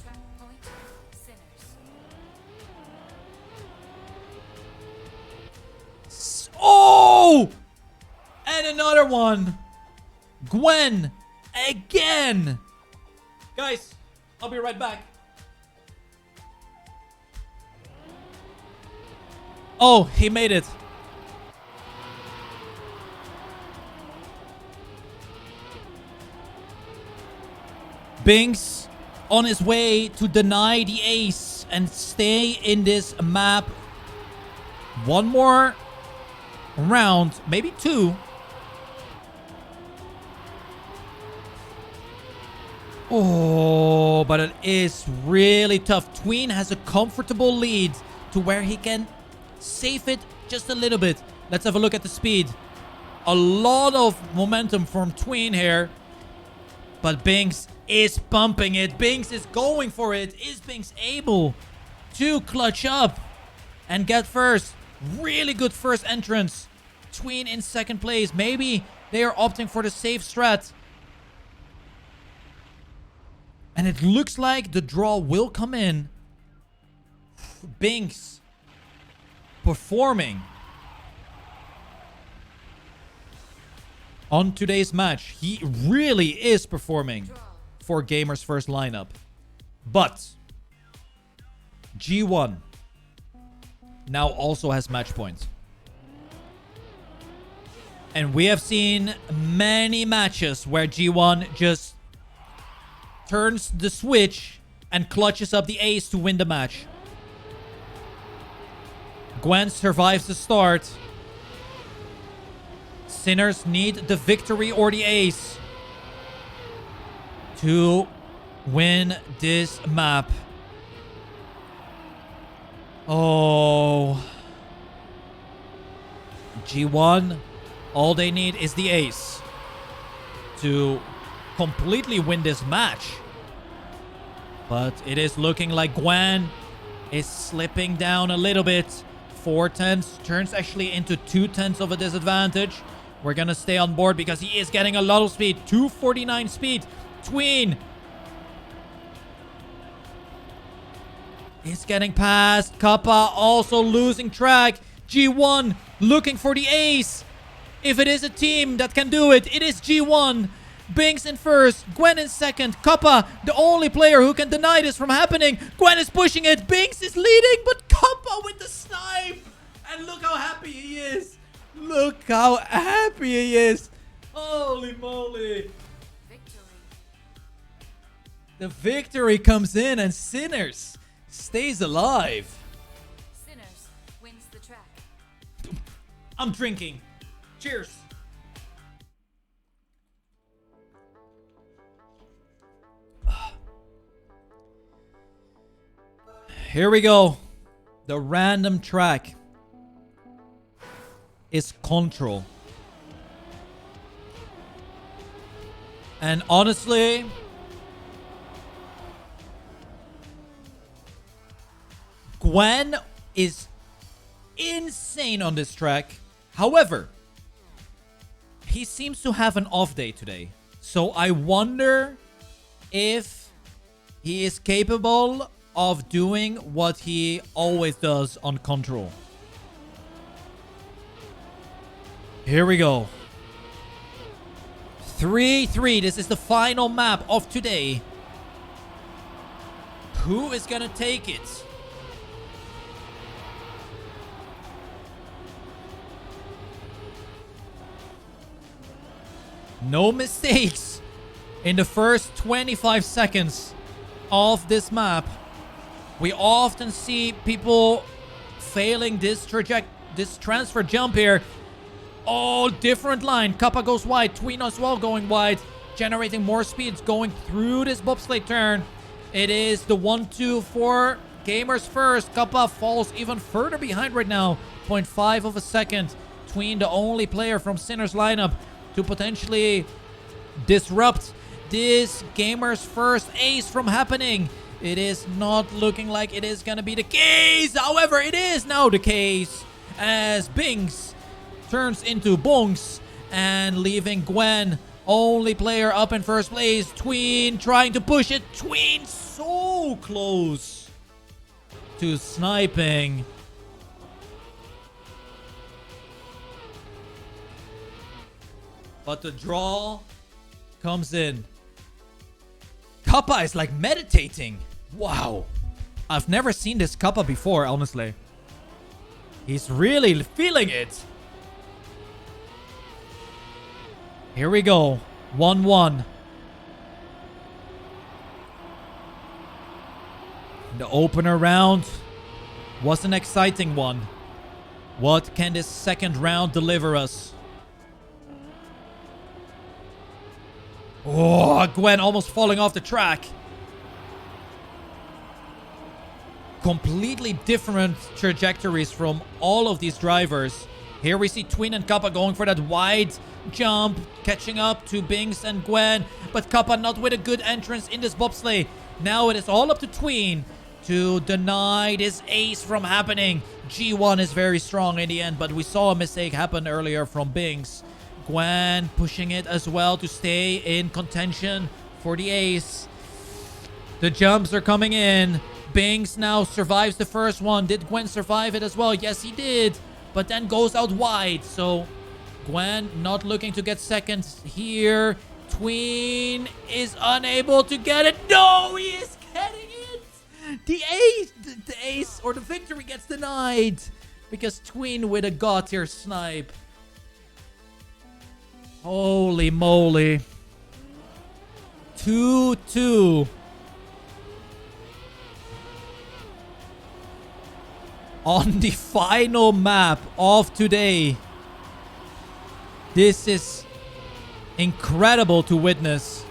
[SPEAKER 2] Track point. Sinners.
[SPEAKER 1] Oh! And another one. Gwen. Again. Guys, I'll be right back. Oh, he made it. Binks on his way to deny the ace and stay in this map. One more round, maybe two. Oh, but it is really tough. Tween has a comfortable lead to where he can save it just a little bit. Let's have a look at the speed. A lot of momentum from Tween here. But Binks is pumping it. Binks is going for it. Is Binks able to clutch up and get first? Really good first entrance. Tween in second place. Maybe they are opting for the safe strat. And it looks like the draw will come in. Binks performing on today's match. He really is performing for Gamers First lineup. But G1 now also has match points. And we have seen many matches where G1 just turns the switch and clutches up the ace to win the match. Gwen survives the start. Sinners need the victory or the ace to win this map. Oh. G1, all they need is the ace to completely win this match. But it is looking like Gwen is slipping down a little bit. 4/10 turns actually into 2/10 of a disadvantage. We're gonna stay on board because he is getting a lot of speed. 249 speed. Tween is getting past. Kappa also losing track. G1 looking for the ace. If it is a team that can do it, it is G1. Binks in first, Gwen in second. Kappa, the only player who can deny this from happening. Gwen is pushing it. Binks is leading, but Kappa with the snipe. And look how happy he is. Look how happy he is. Holy moly.
[SPEAKER 2] Victory.
[SPEAKER 1] The victory comes in and Sinners stays alive.
[SPEAKER 2] Sinners wins the track.
[SPEAKER 1] I'm drinking. Cheers. Here we go. The random track is Control. And honestly, Gwen is insane on this track. However, he seems to have an off day today. So I wonder if he is capable of doing what he always does on Control. Here we go. 3-3. This is the final map of today. Who is gonna take it? No mistakes in the first 25 seconds of this map. We often see people failing this transfer jump here. Oh, different line. Kappa goes wide. Tween as well going wide. Generating more speeds going through this bobsleigh turn. It is the 1-2 for Gamers First. Kappa falls even further behind right now. 0.5 of a second. Tween, the only player from Sinner's lineup to potentially disrupt this gamer's first ace from happening? It is not looking like it is gonna be the case. However, it is now the case as Binks turns into Bonks and leaving Gwen, only player up in first place. Tween trying to push it. Tween so close to sniping. But the draw comes in. Kappa is like meditating. Wow. I've never seen this Kappa before, honestly. He's really feeling it. Here we go. 1-1. The opener round was an exciting one. What can this second round deliver us? Oh, Gwen almost falling off the track. Completely different trajectories from all of these drivers. Here we see Tween and Kappa going for that wide jump, catching up to Binks and Gwen. But Kappa not with a good entrance in this bobsleigh. Now it is all up to Tween to deny this ace from happening. G1 is very strong in the end, but we saw a mistake happen earlier from Binks. Gwen pushing it as well to stay in contention for the ace. The jumps are coming in. Binks now survives the first one. Did Gwen survive it as well? Yes, he did. But then goes out wide. So Gwen not looking to get second here. Tween is unable to get it. No, he is getting it. The ace or the victory gets denied because Tween with a god tier snipe. Holy moly. 2-2. On the final map of today. This is incredible to witness.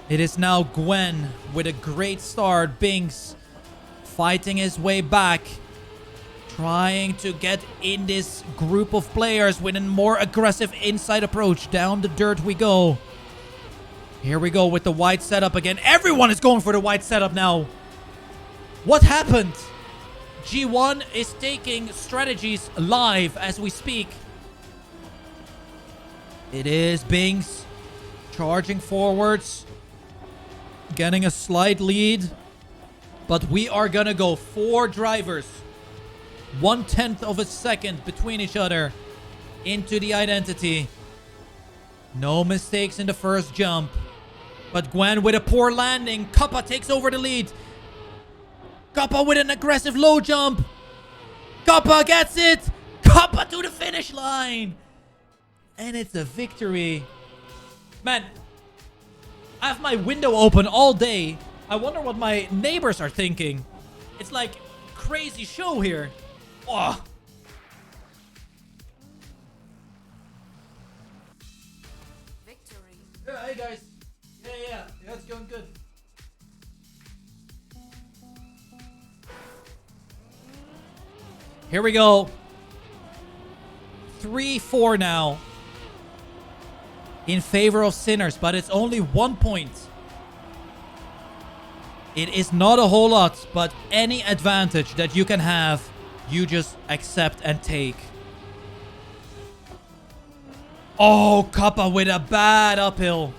[SPEAKER 1] It is now Gwen with a great start. Binks fighting his way back. Trying to get in this group of players with a more aggressive inside approach. Down the dirt we go. Here we go with the wide setup again. Everyone is going for the wide setup now. What happened? G1 is taking strategies live as we speak. It is Binks charging forwards. Getting a slight lead. But we are gonna go 4 drivers. 1/10 of a second between each other into the identity. No mistakes in the first jump. But Gwen with a poor landing. Kappa takes over the lead. Kappa with an aggressive low jump. Kappa gets it. Kappa to the finish line. And it's a victory. Man, I have my window open all day. I wonder what my neighbors are thinking. It's like crazy show here. Oh.
[SPEAKER 2] Victory.
[SPEAKER 1] Yeah, hey guys. Yeah, it's going good. Here we go. 3-4 now. In favor of Sinners, but it's only 1 point. It is not a whole lot, but any advantage that you can have, you just accept and take. Oh, Kappa with a bad uphill.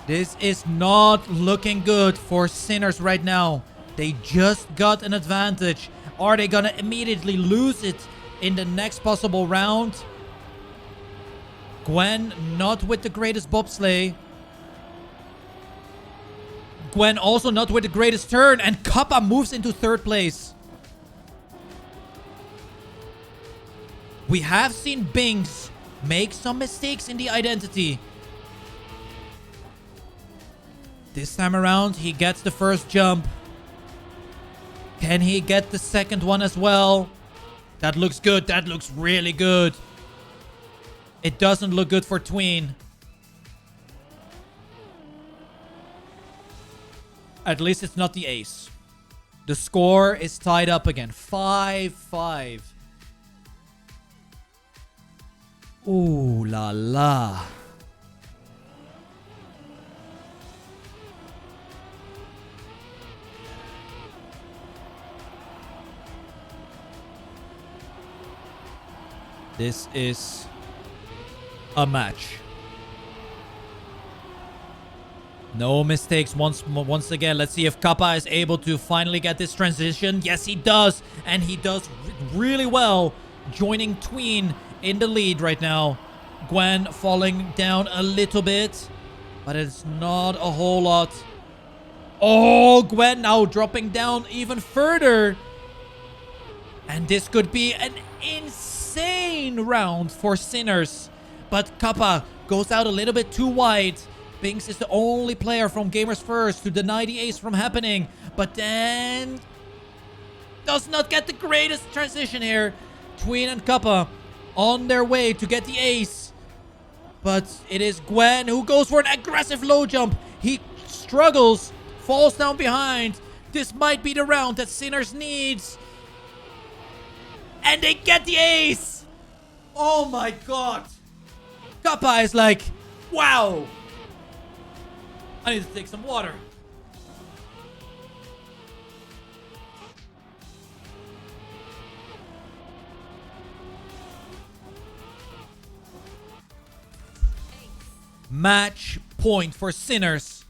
[SPEAKER 1] This is not looking good for Sinners right now. They just got an advantage. Are they gonna immediately lose it in the next possible round? Gwen not with the greatest bobsleigh. Gwen also not with the greatest turn. And Kappa moves into 3rd place. We have seen Binks make some mistakes in the identity. This time around, he gets the first jump. Can he get the second one as well? That looks good. That looks really good. It doesn't look good for Tween. At least it's not the ace. The score is tied up again. 5-5. Ooh la la. This is a match. No mistakes once again. Let's see if Kappa is able to finally get this transition. Yes, he does. And he does really well, joining Tween in the lead right now. Gwen falling down a little bit, but it's not a whole lot. Oh, Gwen now dropping down even further. And this could be an insane round for Sinners. But Kappa goes out a little bit too wide. Binks is the only player from GAMERSFIRST to deny the ace from happening. But then does not get the greatest transition here. Tween and Kappa on their way to get the ace. But it is Gwen who goes for an aggressive low jump. He struggles, falls down behind. This might be the round that Sinners needs. And they get the ace. Oh my god. Kappa is like, wow. I need to take some water. Match point for Sinners.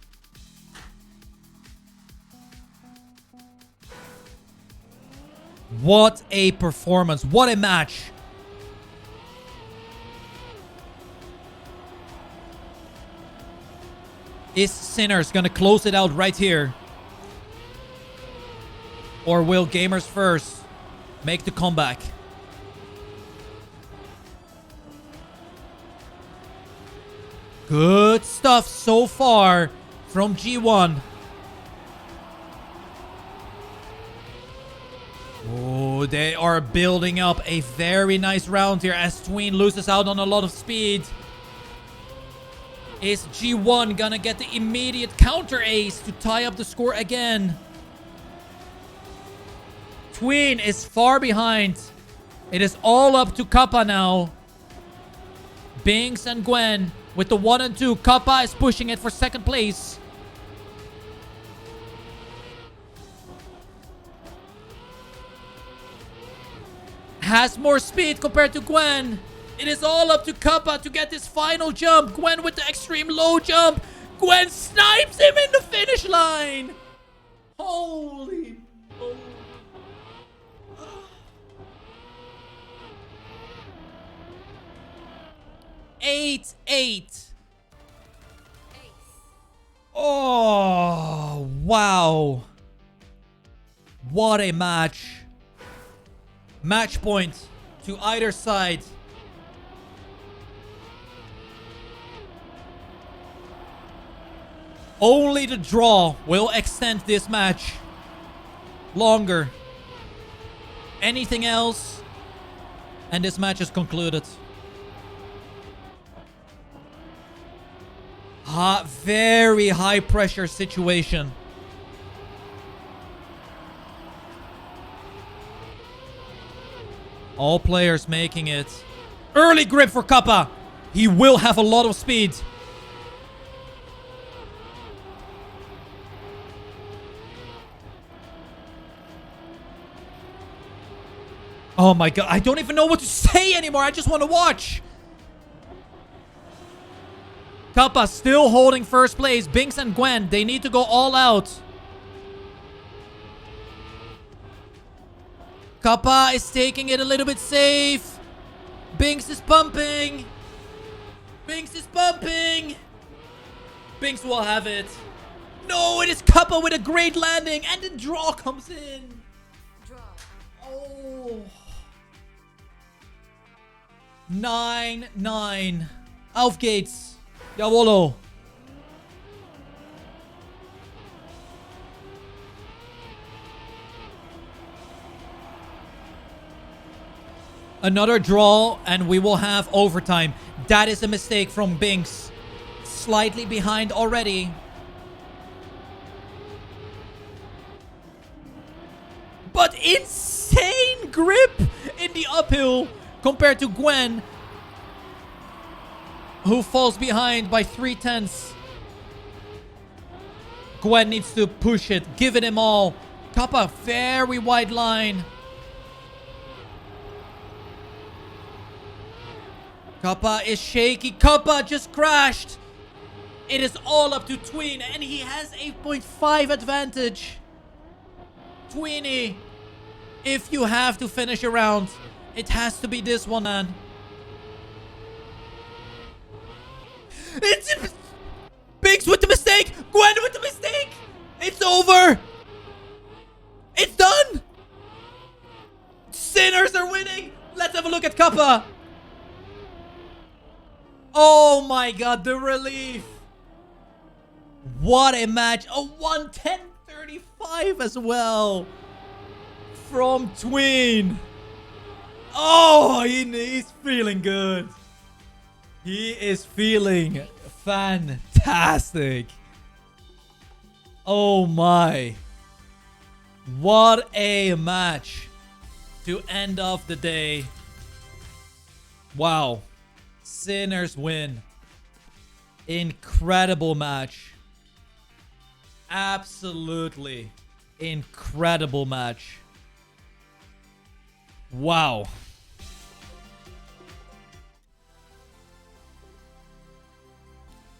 [SPEAKER 1] What a performance. What a match. Is Sinners gonna close it out right here? Or will GAMERSFIRST make the comeback? Good stuff so far from G1. Oh, they are building up a very nice round here as Tween loses out on a lot of speed. Is G1 gonna get the immediate counter ace to tie up the score again? Tween is far behind. It is all up to Kappa now. Binks and Gwen with the 1 and 2. Kappa is pushing it for second place. Has more speed compared to Gwen. It is all up to Kappa to get this final jump. Gwen with the extreme low jump. Gwen snipes him in the finish line. Holy moly. 8-8. Oh, wow. What a match. Match point to either side. Only the draw will extend this match longer. Anything else, and this match is concluded. Very high pressure situation. All players making it. Early grip for Kappa. He will have a lot of speed. Oh my god, I don't even know what to say anymore. I just want to watch. Kappa still holding first place. Binks and Gwen, they need to go all out. Kappa is taking it a little bit safe. Binks is pumping. Binks is pumping. Binks will have it. No, it is Kappa with a great landing. And the draw comes in.
[SPEAKER 2] Draw.
[SPEAKER 1] Oh. 9-9. Auf geht's. Jawollo. Another draw and we will have overtime. That is a mistake from Binks. Slightly behind already. But insane grip in the uphill compared to Gwen. who falls behind by 3/10. Gwen needs to push it. Give it him all. Kappa, very wide line. Kappa is shaky. Kappa just crashed. It is all up to Tween, and he has 8.5 advantage. Tweenie, if you have to finish a round, it has to be this one, man. It's Biggs with the mistake. Gwen with the mistake. It's over. It's done. Sinners are winning. Let's have a look at Kappa. Oh my god, the relief. What a match. A 1:10:35 as well. From Tween. Oh, he's feeling good. He is feeling fantastic. Oh my. What a match to end off the day. Wow. Sinners win. Incredible match. Absolutely incredible match. Wow.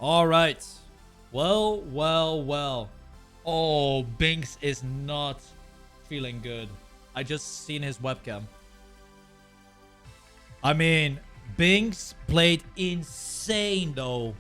[SPEAKER 1] All right. Well. Oh, Binks is not feeling good. I just seen his webcam. I mean, Binks played insane though.